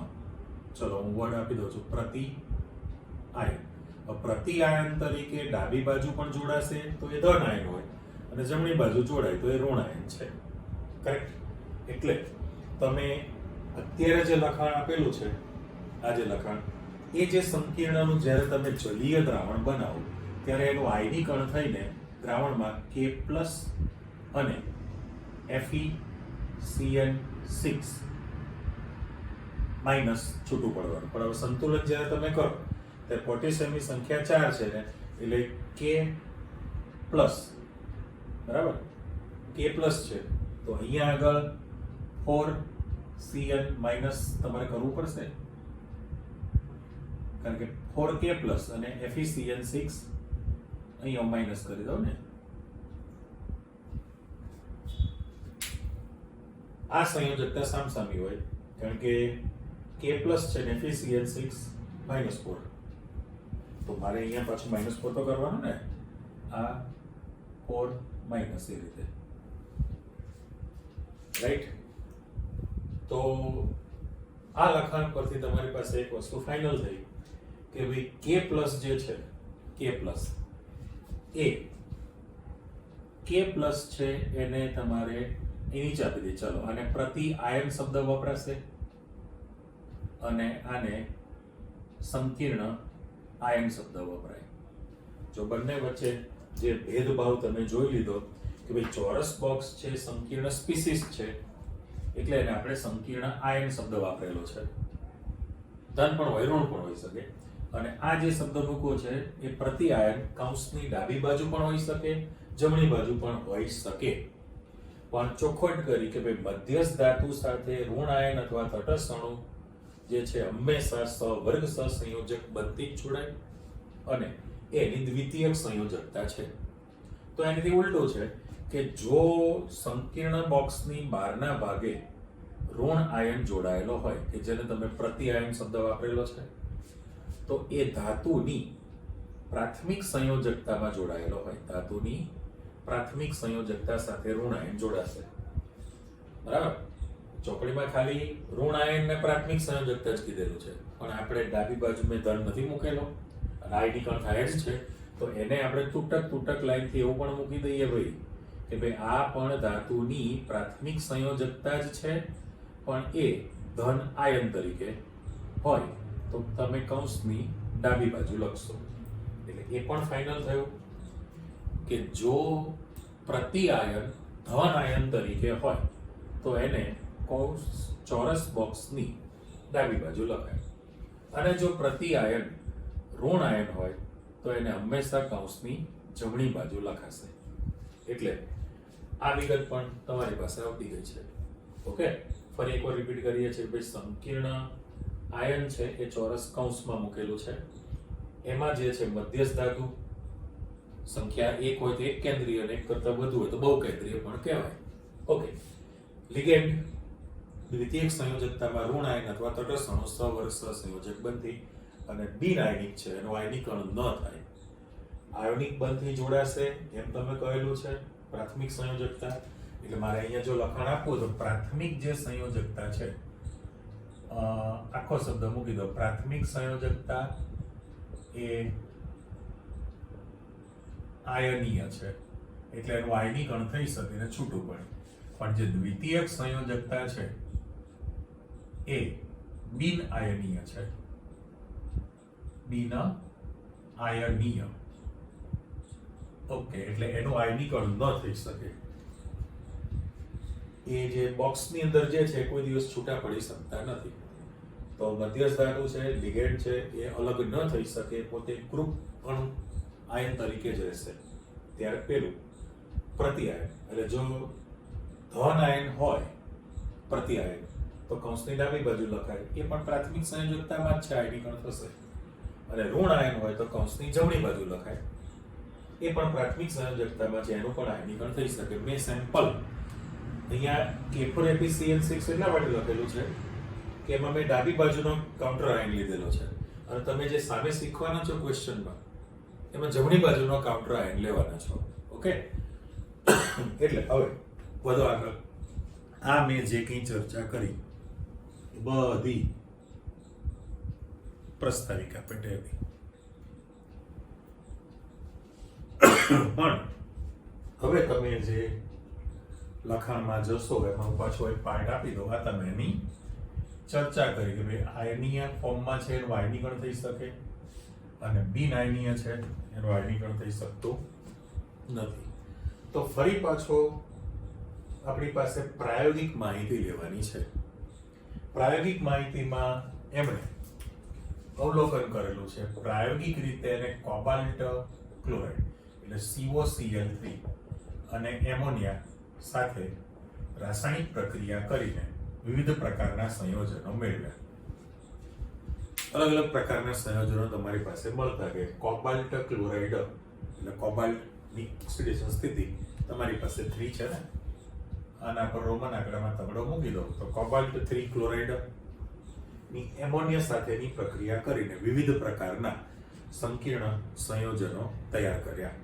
ચલો હું વર્ડ આપી દઉં છું પ્રતિ આયન. પ્રતિ આયન તરીકે ડાબી બાજુ પણ જોડાશે તો એ ધન આયન હોય, અને જમણી બાજુ જોડાય તો એ ઋણ આયન છે. કરેક્ટ. એટલે તમે અત્યારે જે લખાણ આપેલું છે, આ જે લખાણ, એ જે સંકીર્ણનું જ્યારે તમે જલીય દ્રાવણ બનાવો ત્યારે એનું આયનીકરણ થઈને દ્રાવણમાં K+ અને FeCN6- છૂટું પડવાનું. પણ હવે સંતુલન જ્યારે તમે કરો ત્યારે પોટેશિયમની સંખ્યા 4 છે ને, એટલે K+, બરાબર, K+ છે, તો અહીંયા આગળ 4Cn- તમારે કરવું પડશે, કારણ કે 4K+ અને FeCN6 અહીંયા માઇનસ કરી દો ને. આ સંયોજકતા સામસામી હોય, કારણ કે K+ છે ને FeCN6 -4, તો મારે અહીંયા પાછું -4 તો કરવાનું ને. આ 4 માઇનસ એ રીતે, રાઈટ. તો આ લખાણ પરથી તમારી પાસે એક વસ્તુ ફાઇનલ થઈ કે ભાઈ K+ જે છે, K+ એ K પ્લસ છે એને તમારે એ નીચે આપી દે. ચલો અને પ્રતિ આયન શબ્દ વપરાશે અને આને સંકીર્ણ આયન શબ્દ વપરાય. જો બંને વચ્ચે જે ભેદભાવ તમે જોઈ લીધો કે ભાઈ ચોરસ બોક્સ છે સંકીર્ણ સ્પીસીસ છે એટલે એને આપણે સંકીર્ણ આયન શબ્દ વાપરેલો છે. ધન પણ હોય, ઋણ પણ હોઈ શકે. અને આ જે શબ્દ મૂકો છે એ પ્રતિ આયન કૌંસની ડાબી બાજુ પણ હોઈ શકે, જમણી બાજુ પણ હોઈ શકે. પણ ચોખવટ કરી કે ભાઈ મધ્યસ્થ ધાતુ સાથે ઋણ આયન અથવા તટસ્થ અણુ જે છે હંમેશા સહવર્ગ સહસંયોજક બનતી જ જોડાય અને એની દ્વિતીયક સંયોજકતા છે. તો એનાથી ઉલટું છે કે જો સંકીર્ણ બોક્સની બહારના ભાગે ઋણ આયન જોડાયેલો હોય કે જેને તમે પ્રતિ આયન શબ્દ વાપરેલો છે તો એ ધાતુની પ્રાથમિક સંયોજકતામાં જોડાયેલો હોય. ધાતુની પ્રાથમિક સંયોજકતા સાથે ઋણ આયન જોડાશે. બરાબર? ચોકડીમાં ખાલી ઋણ આયન ને પ્રાથમિક સંયોજકતા જ કીધેલું છે પણ આપણે ડાબી બાજુ મેં ધન નથી મૂકેલો અને આઈડી કણ થાય જ છે તો એને આપણે તૂટક લાઈનથી એવું પણ મૂકી દઈએ ભાઈ કે ભાઈ આ પણ ધાતુની પ્રાથમિક સંયોજકતા જ છે પણ એ ધન આયન તરીકે હોય તો તમે કૌંસની ડાબી બાજુ લખશો. એટલે એ પણ ફાઇનલ થયું કે જો પ્રતિ આયન ધન આયન તરીકે હોય તો એને કૌંસ ચોરસ બોક્સની ડાબી બાજુ લખાય અને જો પ્રતિ આયન ઋણ આયન હોય તો એને હંમેશા કૌંસની જમણી બાજુ લખાશે. એટલે આ વિગત પણ તમારી પાસે આવતી ગઈ છે. ઓકે, ફરી એકવાર રિપીટ કરીએ છીએ ભાઈ સંકીર્ણ આયન છે એ ચોરસ કૌંસમાં મૂકેલું છે. એમાં જે છે મધ્યસ્થ ધાતુ સંખ્યા 1 હોય તો એક કેન્દ્રીય અને એક કરતાં વધુ હોય તો બહુ કેન્દ્રીય પણ કહેવાય. ઓકે, લિગેન્ડ દ્વિતીયક સંયોજકતામાં ઋણ આયન અથવા તટસ્થ અણુ સહવર્ગ સહસંયોજક બનતી અને બિન આયનિક છે એનો આયનીકરણ ન થાય. આયોનિક બંધથી જોડાશે એમ તમે કહેલું છે પ્રાથમિક સંયોજકતા. એટલે મારે અહીંયા જો લખાણ આપવું તો પ્રાથમિક જે સંયોજકતા છે આખો શબ્દ મૂકી દો. પ્રાથમિક સંયોજકતા એ આયનીય છે એટલે એનું આયનીકરણ થઈ શકે ને છૂટું પડે. પણ જે દ્વિતીયક સંયોજકતા છે એ બિન આયનીય છે. બિન આયનીય. ઓકે, એટલે એનું આયનીકરણ ન થઈ શકે. એ જે બોક્સની અંદર જે છે કોઈ દિવસ છૂટા પડી શકતા નથી. તો મધ્યસ્થ ધાતુ છે, લિગેન્ડ છે એ અલગ ન થઈ શકે, પોતે ગ્રુપ અણુ આયન તરીકે જ રહેશે. ત્યારે પેલું પ્રતિ આયન એટલે જો ધન આયન હોય પ્રતિ આયન તો કૌંસની ડાબી બાજુ લખાય એ પણ પ્રાથમિક સંયોજકતામાં જ છે આયનીકરણ થશે. અને ઋણ આયન હોય તો કૌંસની જમણી બાજુ લખાય એ પણ પ્રાથમિક સંયોજકતામાં છે એનું પણ આયનીકરણ થઈ શકે. મેં સેમ્પલ અહીંયા K4AbCl6 એટલા માટે લખેલું છે કે એમાં મેં ડાબી બાજુનો કાઉન્ટર આયન લીધેલો છે અને તમે જે સામે શીખવાના છો ક્વેશ્ચનમાં એમાં જમણી બાજુનો કાઉન્ટર આયન લેવાના છો. ઓકે, એટલે હવે વધુ આગળ આ મેં જે કંઈ ચર્ચા કરી બધી પ્રસ્તાવિકા પેટેલી પણ હવે તમે જે લખાણમાં જશો એમાં પાછો એક પાર્ટ આપી દો. આ તમે એની ચર્ચા કરી કે ભાઈ આયનીય ફોર્મમાં છે એનું આયનીકરણ થઈ શકે અને બિન આયનીય છે એનું આયનીકરણ થઈ શકતું નથી. તો ફરી પાછો આપણી પાસે પ્રાયોગિક માહિતી લેવાની છે. પ્રાયોગિક માહિતીમાં એમણે અવલોકન કરેલું છે પ્રાયોગિક રીતે એને કોબાલ્ટ ક્લોરાઇડ એટલે COCl3 અને એમોનિયા સાથે રાસાયણિક પ્રક્રિયા કરીને વિવિધ પ્રકારના સંયોજનો મેળવ્યા. અલગ અલગ પ્રકારના સંયોજનો તમારી પાસે મળતા ગયા. કોબાલ્ટ ક્લોરાઇડ એટલે કોબાલ્ટની ઓક્સિડેશન સ્થિતિ તમારી પાસે 3 છે ને, આના પર રોમન આંકડામાં તગડો મૂકી દો તો કોબાલ્ટ 3 ક્લોરાઇડ ની એમોનિયા સાથેની પ્રક્રિયા કરીને વિવિધ પ્રકારના સંકીર્ણ સંયોજનો તૈયાર કર્યા.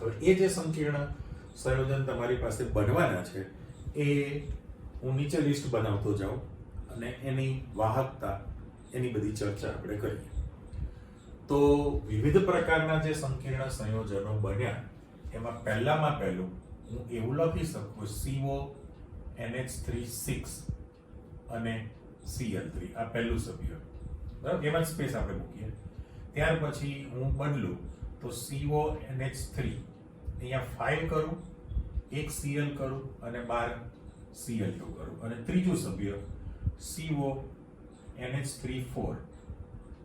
હવે એ જે સંકીર્ણ સંયોજન તમારી પાસે બનવાના છે એ હું નીચે લિસ્ટ બનાવતો જાઉં અને એની વાહકતા એની બધી ચર્ચા આપણે કરીએ. તો વિવિધ પ્રકારના જે સંકીર્ણ સંયોજનો બન્યા એમાં પહેલામાં પહેલું હું એવું લખી શકું CO NH3 6 અને Cl3 આ પહેલું સભ્ય, બરાબર, એમાં સ્પેસ આપણે મૂકીએ. ત્યાર પછી હું બદલું તો CO NH3 અહીંયા 5 કરું, એક Cl કરું અને 12 Cl2 કરું, અને ત્રીજું સભ્ય CO NH3 4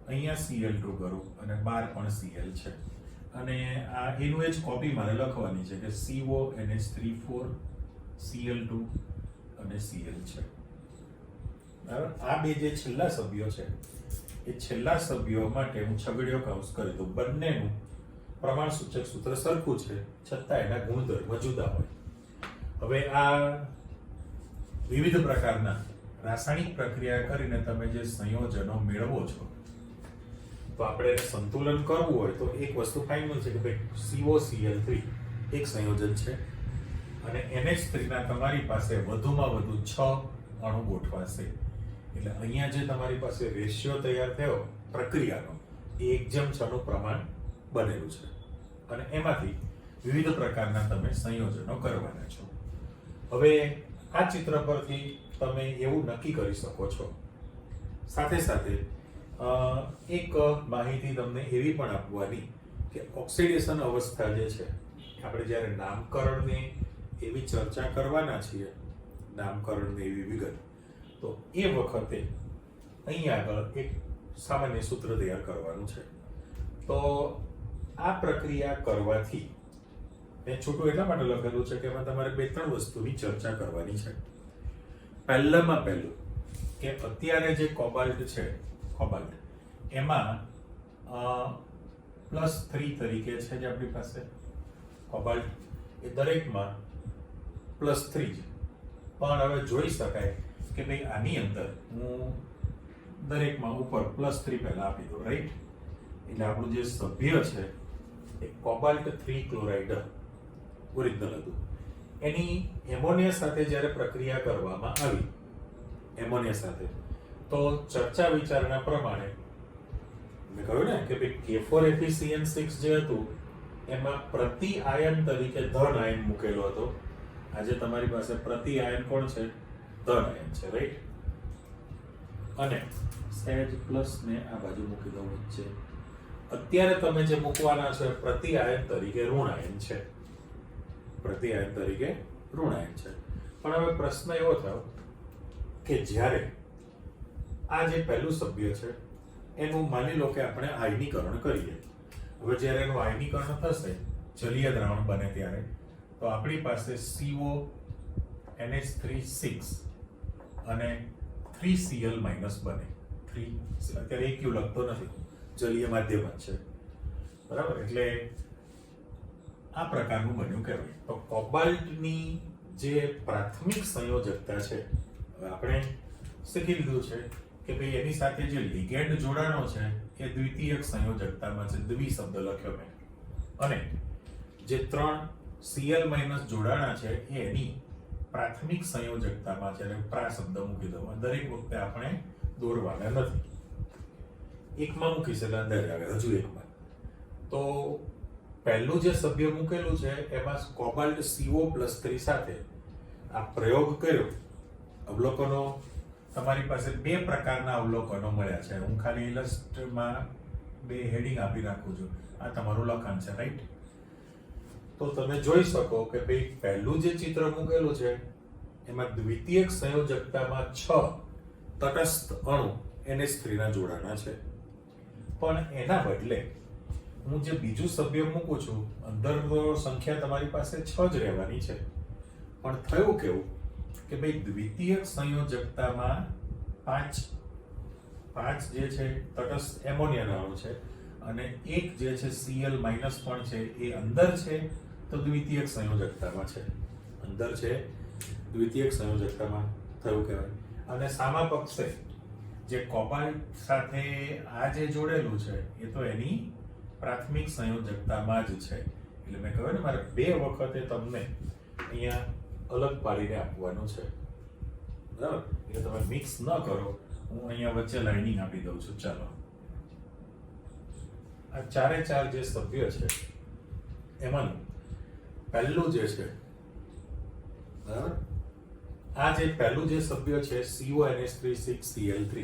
અહીંયા Cl2 કરું અને 12 પણ Cl છે. અને આ એનું જ કોપી મારે લખવાની છે કે CO NH3 4 Cl2 અને Cl છે, બરાબર. આ બે જે છેલ્લા સભ્યો છે એ છેલ્લા સભ્યો માટે હું છગડીયો કૌંસ કરી દઉં. બંનેનું પ્રમાણસૂચક સૂત્ર સરખું છે છતાં એના ગુણધર્મ જુદા હોય. હવે આ વિવિધ પ્રકારના રાસાયણિક પ્રક્રિયા કરીને તમે જે સંયોજનો મેળવો છો, તો આપણે એને સંતુલન કરવું હોય તો એક વસ્તુ ફાઇનલ છે કે ભાઈ COCl3 એક સંયોજન છે અને NH3 ના તમારી પાસે વધુમાં વધુ 6 અણુ ગોઠવાશે. એટલે અહીંયા જે તમારી પાસે રેશિયો તૈયાર થયો પ્રક્રિયાનો એ 1:6 નું પ્રમાણ બનેલું છે અને એમાંથી વિવિધ પ્રકારના તમે સંયોજનો કરવાના છો. હવે આ ચિત્ર પરથી તમે એવું નક્કી કરી શકો છો. સાથે સાથે એક માહિતી તમને એવી પણ આપવાની કે ઓક્સિડેશન અવસ્થા જે છે, આપણે જ્યારે નામકરણની એવી ચર્ચા કરવાના છીએ, નામકરણની એવી વિગત, તો એ વખતે અહીં આગળ એક સામાન્ય સૂત્ર તૈયાર કરવાનું છે. તો આ પ્રક્રિયા કરવાથી મેં છૂટું એટલા માટે લખેલું છે કે એમાં તમારે 2-3 વસ્તુની ચર્ચા કરવાની છે. પહેલામાં પહેલું કે અત્યારે જે કોબાલ્ટ છે, કોબાલ્ટ એમાં +3 તરીકે છે જે આપણી પાસે કોબાલ્ટ એ દરેકમાં +3 છે. પણ હવે જોઈ શકાય કે ભાઈ આની અંદર હું દરેકમાં ઉપર +3 પહેલા આપી દઉં, રાઈટ. એટલે આપણું જે સભ્ય છે એ કોબાલ્ટ 3 ક્લોરાઇડ ઓરિજિનલ હતું. એની એમોનિયા સાથે જ્યારે પ્રક્રિયા કરવામાં આવી, એમોનિયા સાથે, તો ચર્ચા વિચારણા પ્રમાણે મેં કહ્યું ને કે ભાઈ K4FeCN6 જે હતું એમાં પ્રતિ આયન તરીકે ધન આયન મૂકેલો હતો. આજે તમારી પાસે પ્રતિ આયન કોણ છે? ધન આયન છે, રાઈટ. અને સહેજ પ્લસ ને આ બાજુ મૂકી દઉં વચ્ચે. અત્યારે તમે જે મૂકવાના છે પ્રતિ આયન તરીકે ઋણ આયન છે, પ્રતિ આયન તરીકે ઋણ આયન છે. પણ હવે પ્રશ્ન એવો થયો કે જ્યારે આ જે પહેલું સભ્ય છે એનું માની લો કે આપણે આયનીકરણ કરીએ. હવે જ્યારે એનું આયનીકરણ થશે, જલીય દ્રાવણ બને ત્યારે, તો આપણી પાસે CO NH3 6 અને 3Cl- બને. 3 અત્યારે એક યુ લખતો નથી, જલીય માધ્યમ જ છે, બરાબર. એટલે આ પ્રકારનું બન્યું કહેવાય. તો કોબાલ્ટની જે પ્રાથમિક સંયોજકતા છે, હવે આપણે શીખી લીધું છે કે ભાઈ એની સાથે જે લિગેન્ડ જોડાણો છે એ દ્વિતીયક સંયોજકતામાં છે, દ્વિ શબ્દ લખ્યો મેં. અને જે 3 Cl- જોડાણા છે એ એની પ્રાથમિક સંયોજકતામાં છે, એટલે પ્રા શબ્દ મૂકી દઉં. દરેક વખતે આપણે દોરવાના નથી, એકમાં મૂકીશ એટલે અંદર આવે, હજુ એકમાં. તો પહેલું જે સભ્ય મૂકેલું છે એમાં કોબાલ્ટ CO+3 સાથે આ પ્રયોગ કર્યો. અવલોકનો તમારી પાસે 2 પ્રકારના અવલોકનો મળ્યા છે. હું ખાલી ઇલસ્ટ્રેટમાં 2 હેડિંગ આપી રાખું છું. આ તમારું લખાણ છે, રાઈટ. તો તમે જોઈ શકો કે ભાઈ પહેલું જે ચિત્ર મૂકેલું છે એમાં દ્વિતીયક સંયોજકતામાં 6 તટસ્થ અણુ NH3 ના જોડાણા છે. પણ એના બદલે હું જે બીજું સભ્ય મૂકું છું, અંદર તો સંખ્યા તમારી પાસે 6 જ રહેવાની છે. પણ થયું કેવું કે ભાઈ દ્વિતીયક સંયોજકતામાં 5 જે છે તટસ્થ એમોનિયાના અણુ છે અને એક જે છે Cl- પણ છે એ અંદર છે, તો દ્વિતીયક સંયોજકતામાં છે, અંદર છે, દ્વિતીયક સંયોજકતામાં થયું કહેવાય. અને સામા પક્ષે જે કોબાલ્ટ સાથે આ જે જોડેલું છે એ તો એની પ્રાથમિક સંયોજકતામાં જ છે. એટલે મેં કહ્યું ને મારે 2 વખતે તમને અહીંયા અલગ પાડીને આપવાનું છે, બરાબર. એટલે તમે મિક્સ ન કરો, હું અહીંયા વચ્ચે લાઇનિંગ આપી દઉં છું. ચાલો, આ 4 જે સભ્ય છે એમાંનું પહેલું જે છે, બરાબર, આ જે પહેલું જે સભ્ય છે CONH36Cl3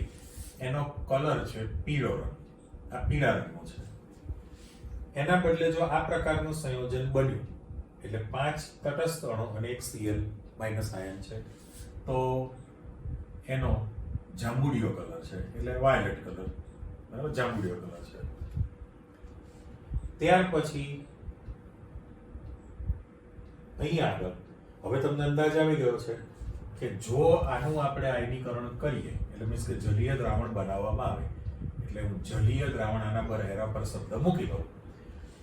એનો કલર છે પીળો રંગ, આ પીળા રંગનો છે. એના બદલે જો આ પ્રકારનું સંયોજન બન્યું એટલે 5 તટસ્થ અણુ અને એક Cl- આયન છે તો એનો જાંબુડિયો કલર છે, એટલે વાયોલેટ કલર, બરાબર, જાંબુડિયો કલર છે. ત્યાર પછી અહીંયા આગળ હવે તમને અંદાજ આવી ગયો છે કે જો આનું આપણે આયનીકરણ કરીએ એટલે મીન્સ કે જલીય દ્રાવણ બનાવવામાં આવે એટલે હું જલીય દ્રાવણ આના પર એરા પર શબ્દ મૂકી દઉં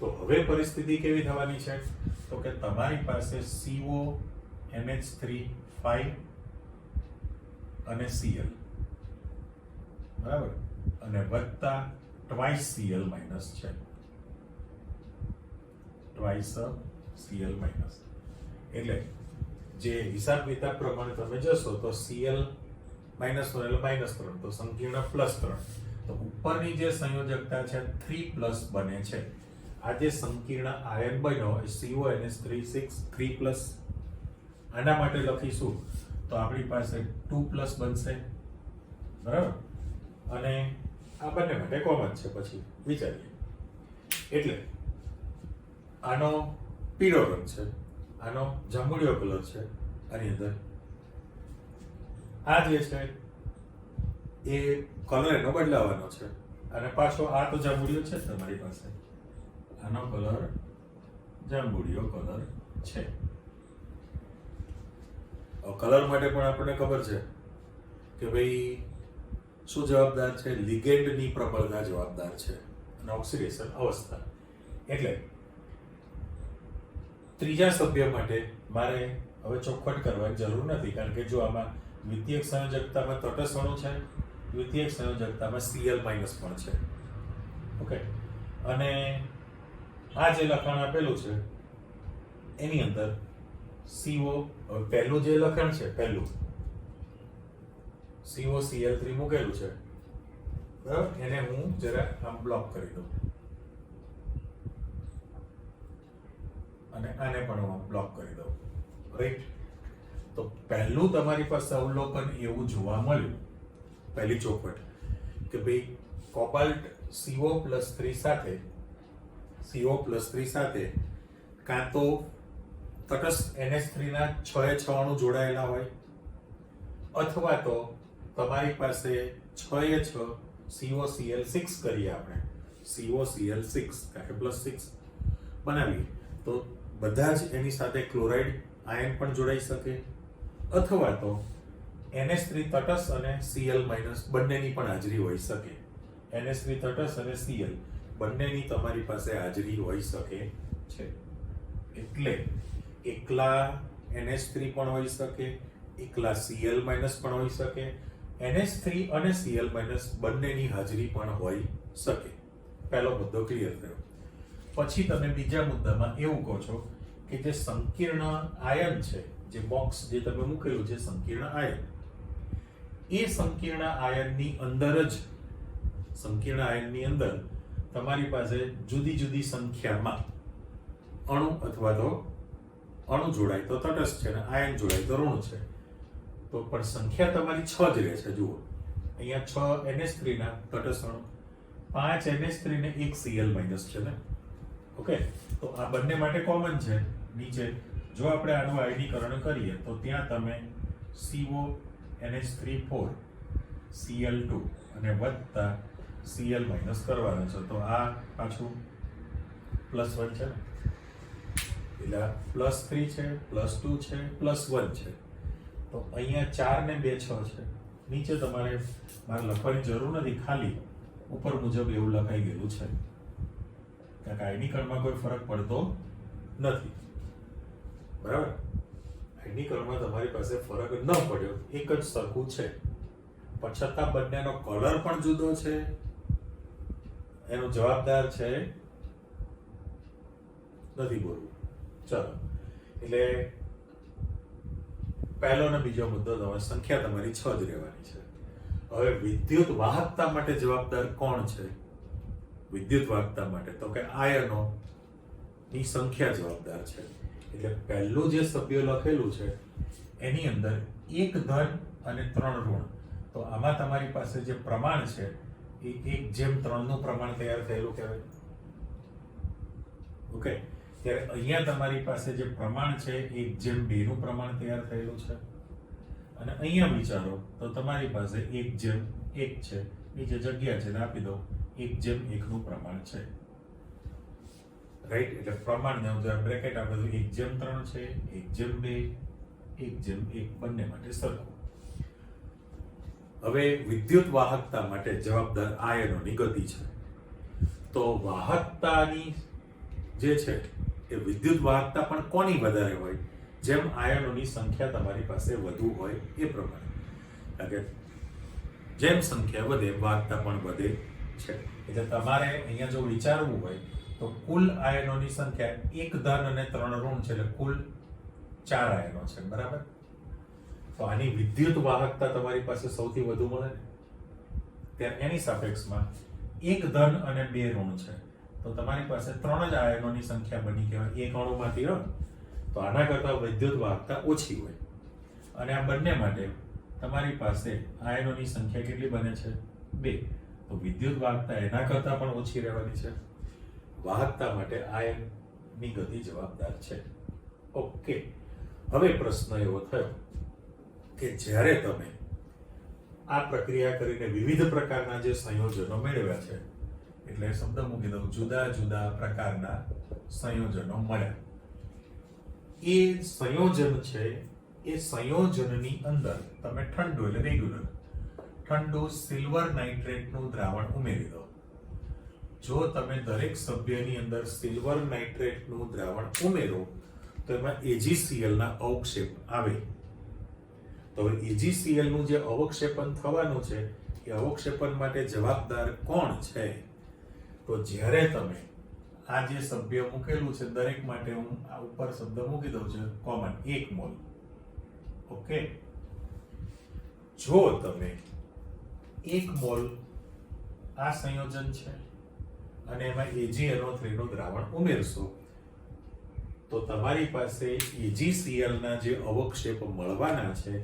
તો હવે પરિસ્થિતિ કેવી થવાની છે તો કે તમારી પાસે CONH3 અને Cl, બરાબર, અને વત્તા ટ્વાઇસ Cl માઇનસ છે, ટ્વાઇસ Cl માઇનસ. એટલે જે હિસાબ કિતાબ પ્રમાણે તમે જશો તો Cl -1 એટલે -3 તો સંકીર્ણ +3 તો ઉપરની જે સંયોજકતા છે 3+ બને છે. આ જે સંકીર્ણ આયન બન્યો એ CONH3 આના માટે લખીશું તો આપણી પાસે 2+ બનશે, બરાબર, અને આ બંને માટે કોમન છે. પછી વિચારીએ એટલે આનો પીળો રંગ છે, આનો જાંબુડિયો કલર છે, આની અંદર આ જે છે એ કલર એનો બદલાવાનો છે અને પાછો આ તો જાંબુડિયો છે તમારી પાસે, આનો કલર જાંબુડિયો કલર છે. કલર માટે પણ આપણને ખબર છે કે ભાઈ શું જવાબદાર છે, લિગેન્ડની પ્રબળતા જવાબદાર છે અને ઓક્સિડેશન અવસ્થા. એટલે ત્રીજા સભ્ય માટે મારે હવે ચોખવટ કરવાની જરૂર નથી કારણ કે જો આમાં દ્વિતીયક સંયોજકતામાં તટસ્થ અણુ છે, દ્વિતીયક સંયોજકતામાં Cl- પણ છે. ઓકે, અને આ જે લખાણ આપેલું છે એની અંદર CO પહેલું જે લખાણ છે પહેલું COCl3 મૂકેલું છે, બરાબર, એને હું જરા આમ બ્લોક કરી દઉં અને આને પણ હું બ્લોક કરી દઉં, રાઈટ. તો પહેલું તમારી પાસે અવલોકન એવું જોવા મળ્યું, પહેલી ચોખવટ કે ભાઈ કોબાલ્ટ CO+3 સાથે કાં તો તટસ્થ NH3 ના 6 અણુ જોડાયેલા હોય અથવા તો તમારી પાસે 6 COCl6 કરીએ આપણે, COCl6 કારણ કે +6 બનાવીએ તો બધા જ એની સાથે ક્લોરાઇડ આયન પણ જોડાઈ શકે અથવા તો NH3 તટસ્થ અને Cl- બંનેની પણ હાજરી હોઈ શકે. NH3 તટસ્થ અને Cl બંનેની તમારી પાસે હાજરી હોઈ શકે છે. એટલે એકલા NH3 પણ હોઈ શકે, એકલા Cl- પણ હોઈ શકે, NH3 અને Cl- બંનેની હાજરી પણ હોઈ શકે. પહેલો મુદ્દો ક્લિયર થયો. પછી તમે બીજા મુદ્દામાં એવું કહો છો કે જે સંકીર્ણ આયન છે, જે બોક્સ જે તમે મૂકેલું છે સંકીર્ણ આયન, એ સંકીર્ણ આયનની અંદર તમારી પાસે જુદી જુદી સંખ્યામાં અણુ અથવા તો અણુ જોડાય તો તટસ્થ છે અને આયન જોડાય તો ઋણ છે. તો પણ સંખ્યા તમારી 6 જ રહે છે. જુઓ અહીંયા 6 NH3 ના તટસ્થ અણુ, 5 NH3 ને 1 Cl- છે ને. ઓકે, તો આ બંને માટે કોમન છે. નીચે જો આપણે આનું આયનીકરણ કરીએ તો ત્યાં તમે CONH3 Cl2 અને વત્તા Cl- કરવાના છે તો આ પાછું +1 છે ને, એટલે +3 છે, +2 છે, +1 છે. તો અહીંયા 4 ને 2 6 છે. નીચે તમારે મારે લખવાની જરૂર નથી, ખાલી ઉપર મુજબ એવું લખાઈ ગયેલું છે કારણ કે આયનીકરણમાં કોઈ ફરક પડતો નથી, બરાબર. આયનીકરણમાં તમારી પાસે ફરક ન પડ્યો, એક જ સરખું છે, પણ છતાં બંનેનો કલર પણ જુદો છે. એનો જવાબદાર છે નથી બોલવું. ચલો, એટલે પહેલો ને બીજો મુદ્દો તમારી સંખ્યા તમારી 6 જ રહેવાની છે. હવે વિદ્યુત વાહકતા માટે જવાબદાર કોણ છે? વિદ્યુત વાહકતા માટે તો કે આયનો ની સંખ્યા જવાબદાર છે. એટલે પહેલું જે સભ્ય લખેલું છે એની અંદર એક ધન અને 3 ઋણ. તો આમાં તમારી પાસે જે પ્રમાણ છે એ 1:3 નું પ્રમાણ તૈયાર થયેલું કહેવાય. ઓકે, ત્યારે અહીંયા તમારી પાસે જે પ્રમાણ છે 1:2 નું પ્રમાણ તૈયાર થયેલું છે. અને અહીંયા વિચારો તો તમારી પાસે 1:1 છે, નીચે જગ્યા છે આપી દો 1:1 નું પ્રમાણ છે. રાઈટ, એટલે પ્રમાણને જરા બ્રેકેટ આપે તો 1:3 છે, 1:2, 1:1 બંને માટે સરખું. હવે વિદ્યુત વાહકતા માટે જવાબદાર આયનોની ગતિ છે. તો વાહકતાની જે છે એ વિદ્યુત વાહકતા પણ કોની વધારે હોય? જેમ આયનોની સંખ્યા તમારી પાસે વધુ હોય એ પ્રમાણે. કારણ કે જેમ સંખ્યા વધે વાહકતા પણ વધે છે. એટલે તમારે અહીંયા જો વિચારવું હોય તો કુલ આયનોની સંખ્યા 1 ધન અને 3 ઋણ છે, એટલે કુલ 4 આયનો છે, બરાબર? તો આની વિદ્યુત વાહકતા તમારી પાસે સૌથી વધુ મળે ને, ત્યારે એની સાપેક્ષમાં 1 ધન અને 2 ઋણ છે, તો તમારી પાસે 3 જ આયનોની સંખ્યા બની કહેવાય એક અણુમાંથી. તો આના કરતાં વિદ્યુત વાહકતા ઓછી હોય. અને આ બંને માટે તમારી પાસે આયનોની સંખ્યા કેટલી બને છે? 2. તો વિદ્યુત વાહકતા એના કરતાં પણ ઓછી રહેવાની છે. વાહકતા માટે આયનની ગતિ જવાબદાર છે. ઓકે, હવે પ્રશ્ન એવો થયો કે જ્યારે તમે આ પ્રક્રિયા કરીને વિવિધ પ્રકારના જે સંયોજનો મેળવ્યા છે, એટલે શબ્દ મૂકી દઉં, જુદા જુદા પ્રકારના સંયોજનો મળ્યા. એ સંયોજન છે, એ સંયોજનની અંદર તમે ઠંડુ એટલે રેગ્યુલર ઠંડુ સિલ્વર નાઇટ્રેટનું દ્રાવણ ઉમેરી દો. જો તમે દરેક સભ્યની અંદર સિલ્વર નાઇટ્રેટનું દ્રાવણ ઉમેરો તો એમાં AgCl ના અવક્ષેપ આવે. તો AgCl નું જે અવક્ષેપન થવાનું છે એ અવક્ષેપન માટે જવાબદાર કોણ છે? તો જ્યારે તમે આ જે સભ્ય મૂકેલું છે દરેક માટે હું આ ઉપર શબ્દ મૂકી દઉં છું કોમન 1 મોલ. ઓકે, જો તમે 1 મોલ આ સંયોજન છે અને એમાં AgNO3 નું દ્રાવણ ઉમેરશો તો તમારી પાસે AgCl ના જે અવક્ષેપ મળવાના છે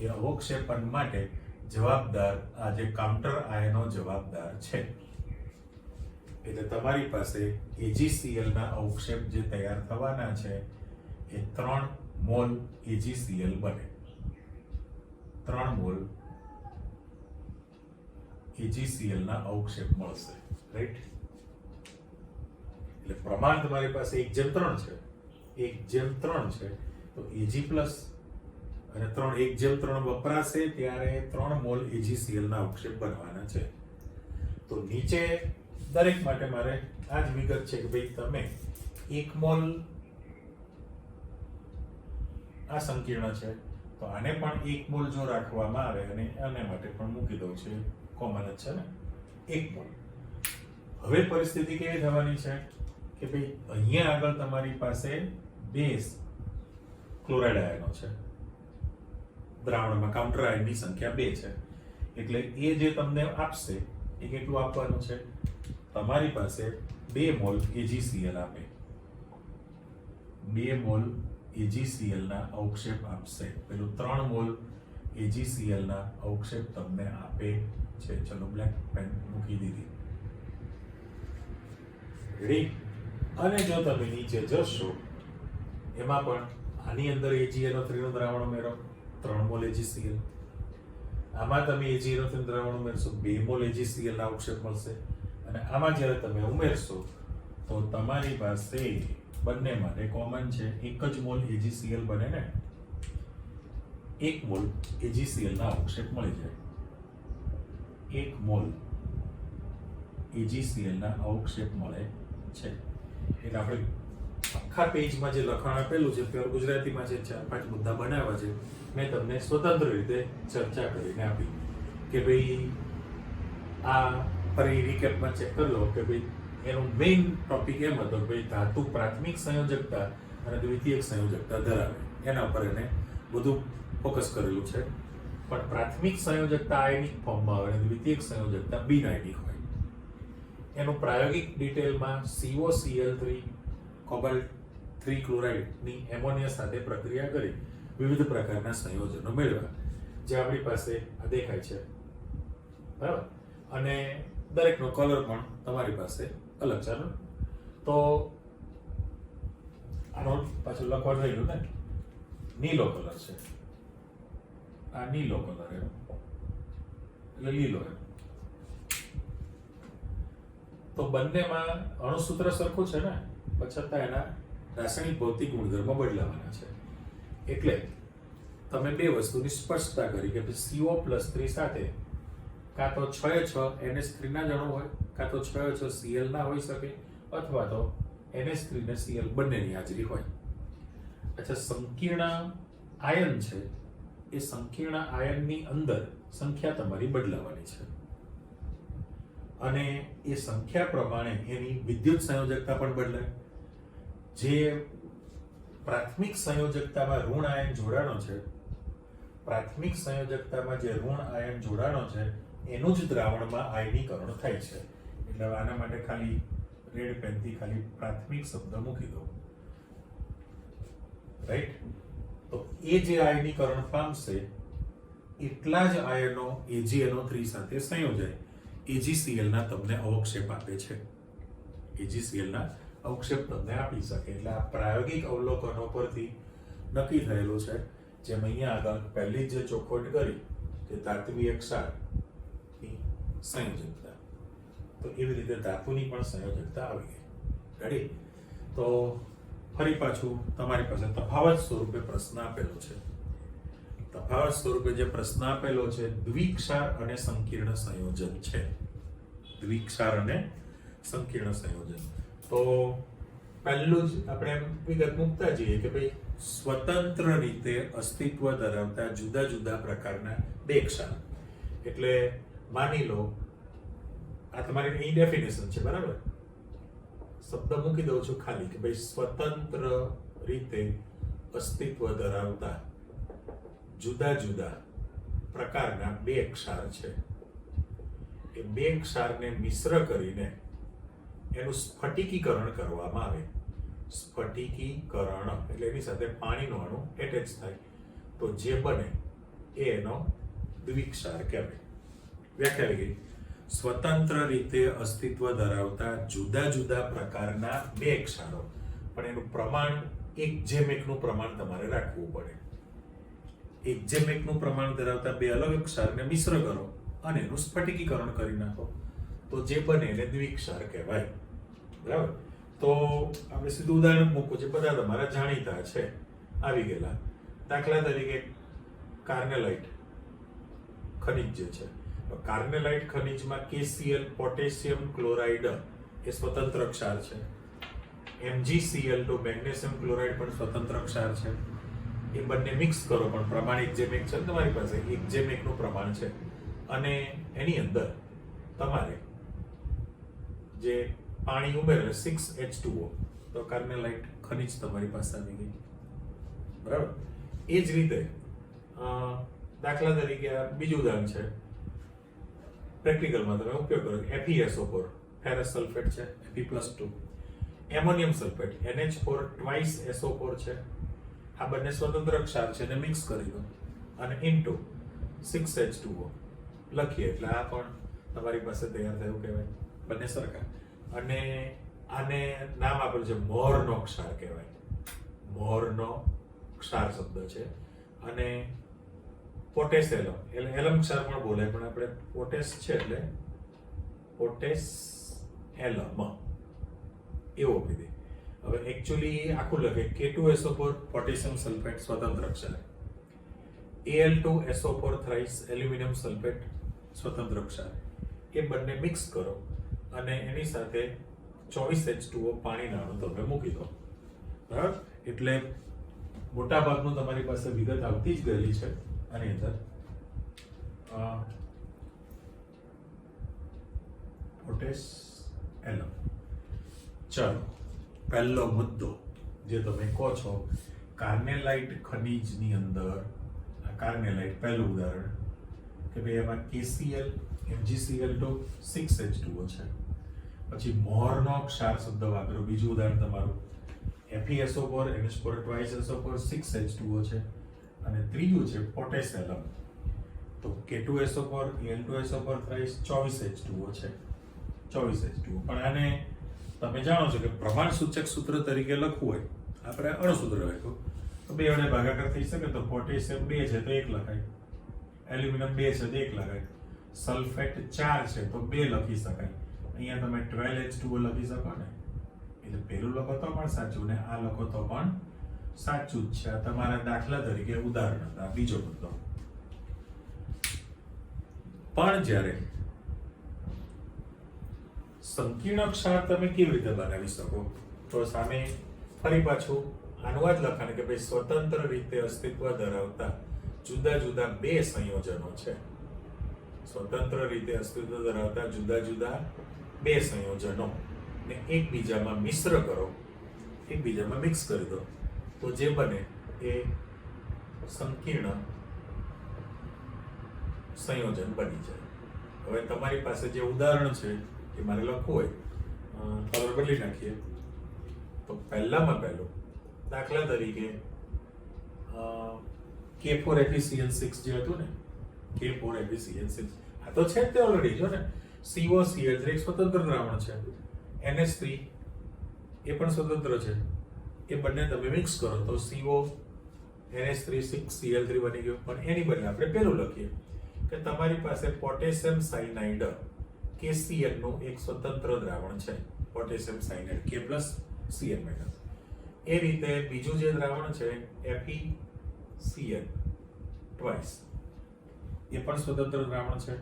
એ અવક્ષેપન માટે જવાબદાર આ જે કાઉન્ટર આયનો જવાબદાર છે. એટલે તમારી પાસે AgCl ના અવક્ષેપ જે તૈયાર થવાના છે એ 3 મોલ AgCl બને. 3 મોલ AgCl ના અવક્ષેપ મળશે. રાઈટ, એટલે પ્રમાણ તમારી પાસે 1:3 છે, 1:3 છે, તો Ag પ્લસ અને 1:3 વપરાશે ત્યારે 3 મોલ AgCl ના અવક્ષેપ બનવાના છે. તો નીચે દરેક માટે મારે આ જ વિગત છે કે ભાઈ તમે 1 મોલ આ સંકીર્ણ છે તો આને પણ 1 મોલ જો રાખવામાં આવે અને આને માટે પણ મૂકી દઉં છે, કોમન જ છે ને 1 મોલ. હવે પરિસ્થિતિ કેવી થવાની છે કે ભાઈ અહીંયા આગળ તમારી પાસે 2 ક્લોરાઇડ આયનો છે, દ્રાવણમાં કાઉન્ટર આયનની સંખ્યા 2 છે, એટલે એ જે તમને આપશે એ કેટલું આપવાનું છે? તમારી પાસે 2 મોલ AgCl આપે, 2 મોલ AgCl ના અવક્ષેપ આપશે. પેલું 3 મોલ AgCl ના અવક્ષેપ તમને આપે છે. ચલો બ્લેક પેન મૂકી દીધી. રેડી? અને જો તમે નીચે જશો એમાં પણ આની અંદર AgNO3 નું દ્રાવણ ઉમેરો 3 મોલ AgCl, આમાં તમે AgNO3 નું દ્રાવણ ઉમેરશો 2 મોલ AgCl ના અવક્ષેપ મળશે. અને આમાં જ્યારે તમે ઉમેરશો તો તમારી પાસે બંને માટે કોમન છે 1 જ મોલ AgCl બને ને, 1 મોલ AgCl ના અવક્ષેપ મળી જાય. 1 મોલ AgCl ના અવક્ષેપ મળે છે. એટલે આપણે આખા પેજમાં જે લખાણ આપેલું છે પ્યોર ગુજરાતીમાં છે, 4-5 મુદ્દા બનાવ્યા છે, મેં તમને સ્વતંત્ર રીતે ચર્ચા કરીને આપી કે ભાઈ આ ફરી રીકેપમાં ચેક કરી લો કે ભાઈ એનો મેઇન ટોપિક એમ હતો કે ભાઈ ધાતુ પ્રાથમિક સંયોજકતા અને દ્વિતીયક સંયોજકતા ધરાવે, એના ઉપર એને બધું ફોકસ કરેલું છે. પણ પ્રાથમિક સંયોજકતા આયનિક ફોર્મમાં આવે અને દ્વિતીયક સંયોજકતા બિનઆયનિક હોય. એનું પ્રાયોગિક ડિટેલમાં COCl3 કોબાલ્ટ 3 ક્લોરાઇડની એમોનિયા સાથે પ્રક્રિયા કરી વિવિધ પ્રકારના સંયોજનો મેળવ્યા, જે આપણી પાસે આ દેખાય છે, બરાબર. અને દરેકનો કલર પણ તમારી પાસે અલગ છે. તો આનો પાછું લખવાનું રહ્યું ને, નીલો કલર છે, આ નીલો કલર એમ, એટલે લીલો એમ. તો બંનેમાં અણુસૂત્ર સરખું છે ને, છતાં એના રાસાયણિક ભૌતિક ગુણધર્મો બદલાવાના છે. એટલે તમે બે વસ્તુની સ્પષ્ટતા કરી કે CO+3 સાથે કાં તો 6 NH3 ના જ અણુ હોય, કાં તો 6 Cl ના હોઈ શકે, અથવા તો NH3 ને Cl બંનેની હાજરી હોય. અચ્છા, સંકીર્ણ આયન છે, એ સંકીર્ણ આયનની અંદર સંખ્યા તમારી બદલાવાની છે, અને એ સંખ્યા પ્રમાણે એની વિદ્યુત સંયોજકતા પણ બદલાય. જે પ્રાથમિક સંયોજકતામાં ઋણ આયન જોડાણો છે, પ્રાથમિક સંયોજકતામાં જે ઋણ આયન જોડાણો છે, એનું જ દ્રાવણમાં આયનીકરણ થાય છે. એટલે આના માટે ખાલી રેડ પેનથી ખાલી પ્રાથમિક શબ્દ મૂકી દો, રાઈટ. તો એ જે આયનીકરણ પામશે એટલા જ આયનો AgNO3 સાથે સંયોજાય, AgCl ના તમને અવક્ષેપ આપે છે, AgCl ના અવક્ષેપ તમને આપી શકે. એટલે આ પ્રાયોગિક અવલોકનો પરથી નક્કી થયેલું છે, જેમ અહીંયા આગળ પહેલી જે ચોખવટ કરી કે ધાત્વિય ક્ષારની સંયોજકતા, તો એવી રીતે ધાતુની પણ સંયોજકતા આવી ગઈ. રેડી? તો ફરી પાછું તમારી પાસે તફાવત સ્વરૂપે પ્રશ્ન આપેલો છે. તફાવત સ્વરૂપે જે પ્રશ્ન આપેલો છે, દ્વિક્ષાર અને સંકીર્ણ સંયોજન છે. દ્વિક્ષાર અને સંકીર્ણ સંયોજન. તો પહેલું જ આપણે વિગત મૂકતા જઈએ કે ભાઈ સ્વતંત્ર રીતે અસ્તિત્વ ધરાવતા જુદા જુદા પ્રકારના બે ક્ષાર. એટલે માની લો આ તમારી અહીં ડેફિનેશન છે, બરાબર. શબ્દ મૂકી દઉં છું ખાલી કે ભાઈ સ્વતંત્ર રીતે અસ્તિત્વ ધરાવતા જુદા જુદા પ્રકારના બે ક્ષાર છે. એ બે ક્ષારને મિશ્ર કરીને એનું સ્ફટિકીકરણ કરવામાં આવે. સ્ફટિકીકરણ એટલે એની સાથે પાણીનો અણુ એટેચ થાય, તો જે બને એ એનો દ્વિક્ષાર કહેવાય. વ્યાખ્યા આવી ગઈ. સ્વતંત્ર રીતે અસ્તિત્વ ધરાવતા જુદા જુદા પ્રકારના બે ક્ષારો, પણ એનું પ્રમાણ 1:1 નું પ્રમાણ તમારે રાખવું પડે. 1:1 નું પ્રમાણ ધરાવતા બે અલગ ક્ષારને મિશ્ર કરો અને એનું સ્ફટિકીકરણ કરી નાખો, તો જે બને એને દ્વિક્ષાર કહેવાય. બરાબર? તો આપણે સીધું ઉદાહરણ મૂકવું છે, બધા તમારા જાણીતા છે, આવી ગયેલા. દાખલા તરીકે કાર્નેલાઇટ ખનિજ જે છે, કાર્નેલાઇટ ખનિજમાં KCl પોટેશિયમ ક્લોરાઇડ એ સ્વતંત્ર ક્ષાર છે. MgCl2 મેગ્નેશિયમ ક્લોરાઇડ પણ સ્વતંત્ર ક્ષાર છે. એ બંને મિક્સ કરો, પણ પ્રમાણ 1:1 છે તમારી પાસે, 1:1 નું પ્રમાણ છે, અને એની અંદર તમારે જે પાણી ઉમેરે 6H2O, તો કાર્નેલાઇટ ખનિજ તમારી પાસે આવી ગઈ. બરાબર? એ જ રીતે દાખલા તરીકે આ બીજું ઉદાહરણ છે, પ્રેક્ટિકલમાં તમે ઉપયોગ કરો, FeSO4 ફેરસ સલ્ફેટ છે, Fe+2. Ammonium sulphate NH4 twice SO4 છે. આ બંને સ્વતંત્ર ક્ષાર છે, એને મિક્સ કરી દો અને ઇન્ટુ 6H2O લખીએ, એટલે આ પણ તમારી પાસે તૈયાર થયું કહેવાય. બંને સરખા. અને આને નામ આપેલું છે મોરનો ક્ષાર કહેવાય. મોરનો ક્ષાર શબ્દ છે. અને પોટેશ એલમ, એલમ ક્ષાર પણ બોલાય, પણ આપણે પોટેશ છે એટલે પોટેશ એલમ એવો કીધે. હવે એકચ્યુઅલી આખું લખે K2SO4 પોટેશિયમ સલ્ફેટ સ્વતંત્ર ક્ષાર, Al2SO4 થ્રાઇસ એલ્યુમિનિયમ સલ્ફેટ સ્વતંત્ર ક્ષાર. એ બંને મિક્સ કરો અને એની સાથે 24H2O પાણીના અણુ તમે મૂકી દો. બરાબર? એટલે મોટા ભાગનું તમારી પાસે વિગત આવતી જ ગયેલી છે આની અંદર. પોટેશ એલમ. ચાલો, પહેલો મુદ્દો જે તમે કહો છો, કાર્નેલાઇટ ખનિજની અંદર કાર્નેલાઇટ પહેલું ઉદાહરણ કે ભાઈ એમાં KCl MgCl2 6H2O છે. પછી મોરનો ક્ષાર શબ્દ વાપર્યો, બીજું ઉદાહરણ તમારું FeSO4 NH4 twice SO4 6H2O છે અને ત્રીજું છે પોટેશિયમ તો K2SO4 Al2SO4 thrice 24H2O છે 24H2O પણ આને તમે જાણો છો કે પ્રમાણ સૂચક સૂત્ર તરીકે લખવું હોય આપણે અણુસૂત્ર લખ્યું તો 2 વડે ભાગાકાર થઈ શકે તો પોટેશિયમ 2 છે તો 1 લખાય, એલ્યુમિનિયમ 2 છે તો 1 લખાય, સલ્ફેટ 4 છે તો 2 લખી શકાય. અહીંયા તમે 12H2O લખી શકો ને, એટલે પેલું લખો તો પણ સાચું ને આ લખો તો પણ સાચું જ છે. આ તમારા દાખલા તરીકે ઉદાહરણ હતા. બીજો મુદ્દો, પણ જ્યારે સંકીર્ણ ક્ષાર તમે કેવી રીતે બનાવી શકો તો સામે ફરી પાછું આનું જ લખાણ કે ભાઈ સ્વતંત્ર રીતે અસ્તિત્વ ધરાવતા જુદા જુદા 2 સંયોજનો છે. સ્વતંત્ર રીતે અસ્તિત્વ ધરાવતા જુદા જુદા 2 સંયોજનો ને એકબીજામાં મિશ્ર કરો, એકબીજામાં મિક્સ કરી દો તો જે બને એ સંકીર્ણ સંયોજન બની જાય. હવે તમારી પાસે જે ઉદાહરણ છે એ મારે લખવું હોય, કલર બદલી નાખીએ તો પહેલામાં પહેલું દાખલા તરીકે K4FeCl6 જે હતું ને, K4FeCl6 આ તો છે જ તે ઓલરેડી જો ને. COCl3 એક સ્વતંત્ર દ્રાવણ છે, NH3 એ પણ સ્વતંત્ર છે. એ બંને તમે મિક્સ કરો તો CO NH3 6Cl3 બની ગયો. પણ એની બદલે આપણે પેલું લખીએ કે તમારી પાસે પોટેશિયમ સાયનાઇડ KCl નું એક સ્વતંત્ર દ્રાવણ છે, પોટેશિયમ સાયનાઇડ K+Cl-. એ રીતે બીજું જે દ્રાવણ છે FeCl twice એ પણ સ્વતંત્ર દ્રાવણ છે.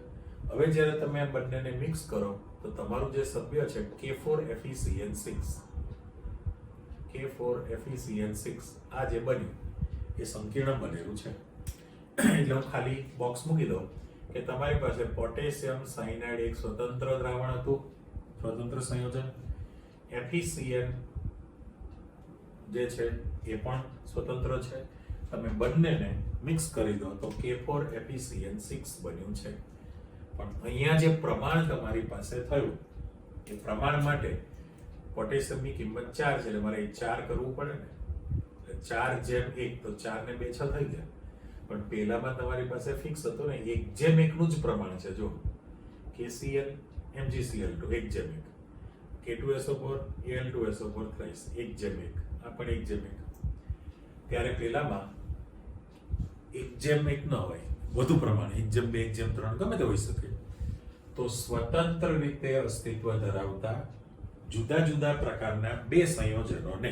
હવે જ્યારે તમે આ બંનેને મિક્સ કરો તો તમારું જે સભ્ય છે K4FeCl6 આ જે બન્યું એ સંકીર્ણ બનેલું છે. એટલે હું ખાલી બોક્સ મૂકી દઉં કે તમારી પાસે પોટેશિયમ સાયનાઇડ એક સ્વતંત્ર દ્રાવણ હતું, સ્વતંત્ર સંયોજન, FeCl જે છે એ પણ સ્વતંત્ર છે. તમે બંનેને મિક્સ કરી દો તો K4FeCl6 બન્યું છે. પણ અહીંયા જે પ્રમાણ તમારી પાસે થયું એ પ્રમાણ માટે પોટેશિયમની કિંમત 4 છે એટલે મારે 4 કરવું પડે ને, એટલે 4/1 તો 4 ને 2 6 થઈ ગયા. પણ પહેલામાં તમારી પાસે ફિક્સ હતું ને 1/1 નું જ પ્રમાણ છે. જો KCl MgCl2 1/1, K2SO4 Al2SO4 thrice 1/1, આ પણ 1/1. ત્યારે પહેલામાં 1/1 ન હોય, વધુ પ્રમાણ 1/2 1/3 ગમે તે હોઈ શકે. તો સ્વતંત્ર રીતે અસ્તિત્વ ધરાવતા જુદા જુદા પ્રકારના 2 સંયોજનોને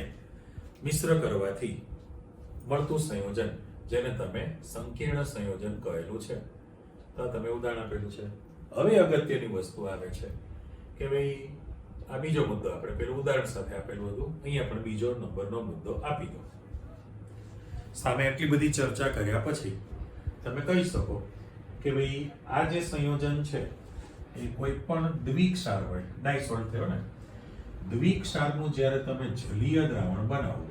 મિશ્ર કરવાથી મળતું સંયોજન જેને તમે સંકીર્ણ સંયોજન કહેલું છે. તો તમે ઉદાહરણ આપેલું છે. હવે અગત્યની વસ્તુ આવે છે કે ભાઈ આ બીજો મુદ્દો આપણે પેલું ઉદાહરણ સાથે આપેલું હતું, અહીંયા પણ બીજો નંબરનો મુદ્દો આપી દો. સામે આટલી બધી ચર્ચા કર્યા પછી તમે કહી શકો કે ભાઈ આ જે સંયોજન છે એ કોઈ પણ દ્વિક્ષાર હોય, ડાયસોલ્ટ થયો ને, દ્વિક્ષારનું જ્યારે તમે જલીય દ્રાવણ બનાવો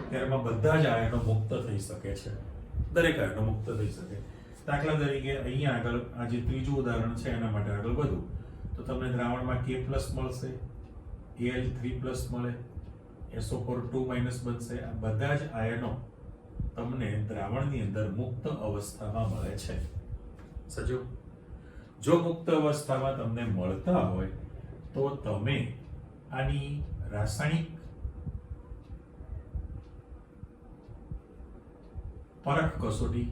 ત્યારે એમાં બધા જ આયનો મુક્ત થઈ શકે છે, દરેક આયનો મુક્ત થઈ શકે. દાખલા તરીકે અહીંયા આગળ આ જે ત્રીજું ઉદાહરણ છે એના માટે આગળ વધુ તો તમને દ્રાવણમાં K+ મળશે, Al3+ મળે, SO4 2- બનશે. આ બધા જ આયનો તમને દ્રાવણની અંદર મુક્ત અવસ્થામાં મળે છે. સજો જો મુક્ત અવસ્થામાં તમને મળતા હોય તો તમે આની રાસાયણિક પરખ કસોટી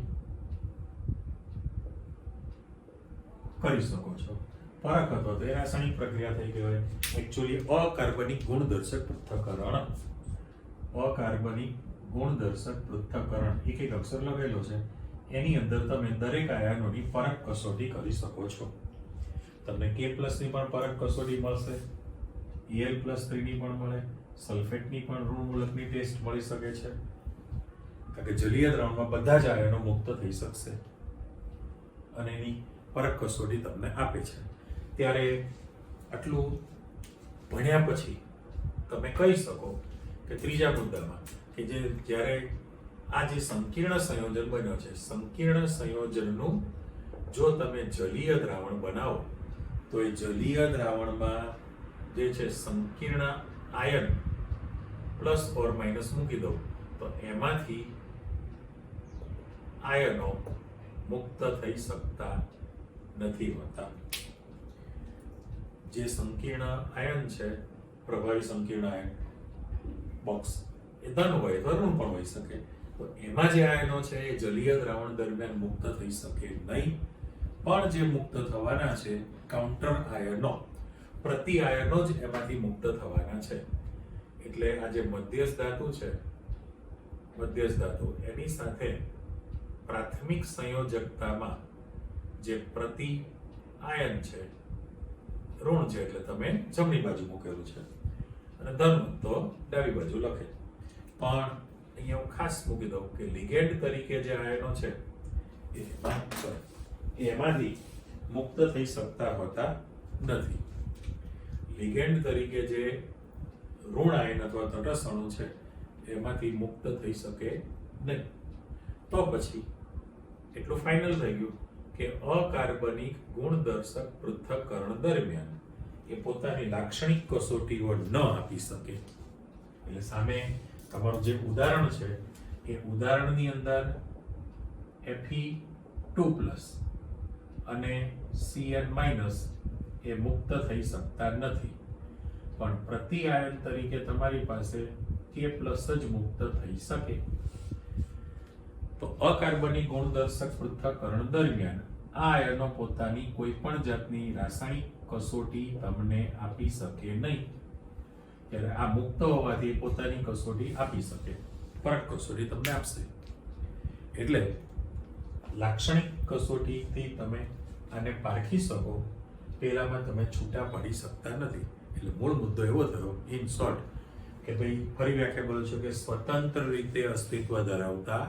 કરી શકો છો. પરખ હતો તો એ રાસાયણિક પ્રક્રિયા થઈ ગઈ હોય. એકચ્યુઅલી અકાર્બનિક ગુણદર્શક પૃથ્થકરણ, અકાર્બનિક ગુણદર્શક પૃથ્થકરણ એક અક્ષર લખેલો છે, એની અંદર તમે દરેક આયનોની પરખ કસોટી કરી શકો છો. તમને K+ ની પણ પરખ કસોટી મળશે, Al+3 ની પણ મળે, સલ્ફેટની પણ ઋણમૂલકની ટેસ્ટ મળી શકે છે, કારણ કે જલીય દ્રાવણમાં બધા જ આયનો મુક્ત થઈ શકશે અને એની પરખ કસોટી તમને આપે છે. ત્યારે આટલું ભણ્યા પછી તમે કહી શકો કે ત્રીજા મુદ્દામાં કે જ્યારે આ જે સંકીર્ણ સંયોજન બન્યો છે, સંકીર્ણ સંયોજનનું જો તમે જલીય દ્રાવણ બનાવો તો એ જલીય દ્રાવણમાં જે છે સંકીર્ણ આયન પ્લસ ઓર માઇનસ મૂકી દઉં તો એમાંથી આયનો મુક્ત થઈ શકતા નથી હોતા. જે સંકીર્ણ આયન છે, પ્રભાવી સંકીર્ણ આયન બોક્સ, એ ધન હોય તો ઋણ પણ હોઈ શકે. તો એમાં જે આયનો છે એ જલીય દ્રાવણ દરમિયાન મુક્ત થઈ શકે નહીં, પણ જે મુક્ત થવાના છે કાઉન્ટર આયનો, પ્રતિ આયનો જ એમાંથી મુક્ત થવાના છે. એટલે આ જે મધ્યસ્થ ધાતુ છે, મધ્યસ્થ ધાતુ એની સાથે પ્રાથમિક સંયોજકતામાં જે પ્રતિ આયન છે ઋણ છે, એટલે તમે જમણી બાજુ મૂકેલું છે અને ધન તો ડાબી બાજુ લખે. પણ અહીંયા હું ખાસ મૂકી દઉં કે લિગેન્ડ તરીકે જે આયનો છે એમાંથી મુક્ત થઈ શકતા હોતા નથી. લિગેન્ડ તરીકે જે ઋણ આયન અથવા તટસ્થ અણુ છે એમાંથી મુક્ત થઈ શકે નહીં. તો પછી એટલું ફાઇનલ થઈ ગયું કે અકાર્બનિક ગુણદર્શક પૃથ્થકરણ દરમિયાન એ પોતાની લાક્ષણિક કસોટીઓ ન આપી શકે. એટલે સામે તમારું જે ઉદાહરણ છે એ ઉદાહરણની અંદર Fe2+ અને Cn- એ મુક્ત થઈ શકતા નથી, પણ પ્રતિ આયન તરીકે તમારી પાસે K+ જ મુક્ત થઈ શકે. તો અકાર્બનિક ગુણદર્શક પૃથ્થકરણ દરમિયાન આ આયનો પોતાની કોઈ પણ જાતની રાસાયણિક કસોટી તમને આપી શકે નહીં. ત્યારે આ મુક્ત હોવાથી પોતાની કસોટી આપી શકે, પરખ કસોટી તમને આપશે. એટલે લાક્ષણિક કસોટીથી તમે આને પારખી શકો, પેલામાં તમે છૂટા પડી શકતા નથી. એટલે મૂળ મુદ્દો એવો થયો ઇન શોર્ટ કે ભાઈ ફરી વ્યાખ્યા બોલું છું કે સ્વતંત્ર રીતે અસ્તિત્વ ધરાવતા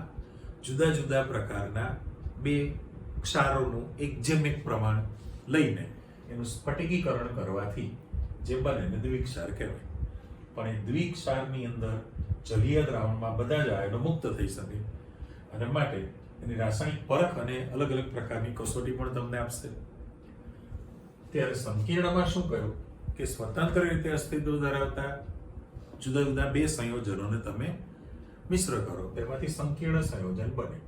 જુદા જુદા પ્રકારના બે ક્ષારોનું એક જેમ એક પ્રમાણ લઈને એનું સ્ફટિકીકરણ કરવાથી જે બને એને દ્વિક્ષાર કહેવાય. પણ એ દ્વિક્ષારની અંદર જલીય દ્રાવણમાં બધા જ આયનો મુક્ત થઈ શકે અને માટે એની રાસાયણિક પરખ અને અલગ અલગ પ્રકારની કસોટી પણ તમને આપશે. ત્યારે સંકીર્ણમાં શું કહ્યું કે સ્વતંત્ર રીતે અસ્તિત્વ ધરાવતા જુદા જુદા બે સંયોજનોને તમે મિશ્ર કરો, તેમાંથી સંકીર્ણ સંયોજન બને.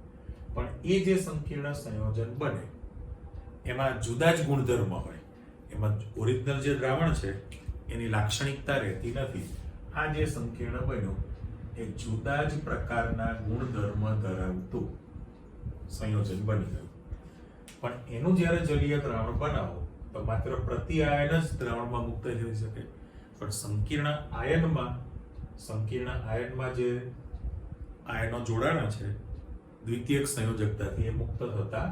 પણ એ જે સંકીર્ણ સંયોજન બને એમાં જુદા જ ગુણધર્મ હોય. એમાં ઓરિજિનલ જે દ્રાવણ છે એની લાક્ષણિકતા રહેતી નથી. આ જે સંકીર્ણ બન્યું એ જુદા જ પ્રકારના ગુણધર્મ ધરાવતું સંયોજન બની ગયું. પણ એનું જ્યારે જલીય દ્રાવણ બનાવો તો માત્ર પ્રતિ આયન જ દ્રાવણમાં મુક્ત થઈ શકે, પણ સંકીર્ણ આયનમાં જે આયનો જોડાણા છે દ્વિતીયક સંયોજકતાથી એ મુક્ત થતા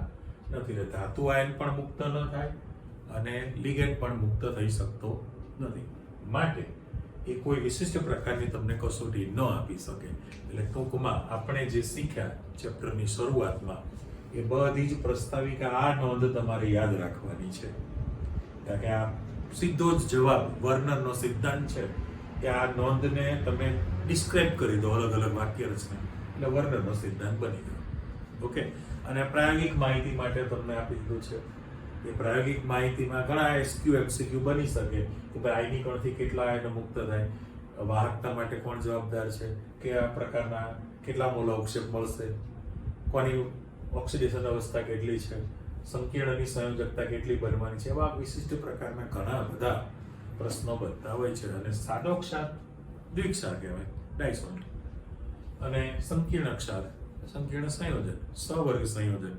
નથી. ધાતુ આયન પણ મુક્ત ન થાય અને લિગેન્ડ પણ મુક્ત થઈ શકતો નથી. માટે એ કોઈ વિશિષ્ટ પ્રકારની તમને કસોટી ન આપી શકે. એટલે ટૂંકમાં આપણે જે શીખ્યા ચેપ્ટરની શરૂઆતમાં એ બધી જ પ્રસ્તાવિક આ નોંધ તમારે યાદ રાખવાની છે, કારણ કે આ સીધો જ જવાબ વર્નરનો સિદ્ધાંત છે કે આ નોંધને તમે ડિસ્ક્રાઇબ કરી દો અલગ અલગ વાક્ય રચના, એટલે વર્નરનો સિદ્ધાંત બની ગયો. ઓકે. અને પ્રાયોગિક માહિતી માટે તમને આપી દીધું છે. એ પ્રાયોગિક માહિતીમાં ઘણા MCQ બની શકે કે ભાઈ આયની કણથી કેટલા આયનો મુક્ત થાય, વાહકતા માટે કોણ જવાબદાર છે, કયા પ્રકારના કેટલા મોલ અવક્ષેપ મળશે, કોની ઓક્સિડેશન અવસ્થા કેટલી છે, સંકીર્ણની સંયોજકતા કેટલી બનવાની છે, એવા વિશિષ્ટ પ્રકારના ઘણા બધા પ્રશ્નો બનતા હોય છે. અને સાદો ક્ષાર દ્વિક્ષાર કહેવાય, ડાયસોલ્ટ, અને સંકીર્ણ ક્ષાર સંકીર્ણ સંયોજન, સહવર્ગ સંયોજન,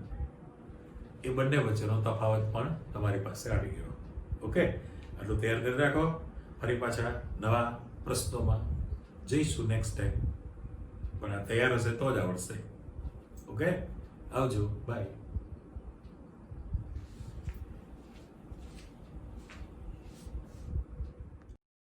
એ બંને વચ્ચેનો તફાવત પણ તમારી પાસે આવી ગયો. ઓકે, આટલું તૈયાર કરી રાખો. ફરી પાછા નવા પ્રશ્નોમાં જઈશું નેક્સ્ટ ટાઈમ, પણ આ તૈયાર હશે તો જ આવડશે. ઓકે, આવજો, બાય.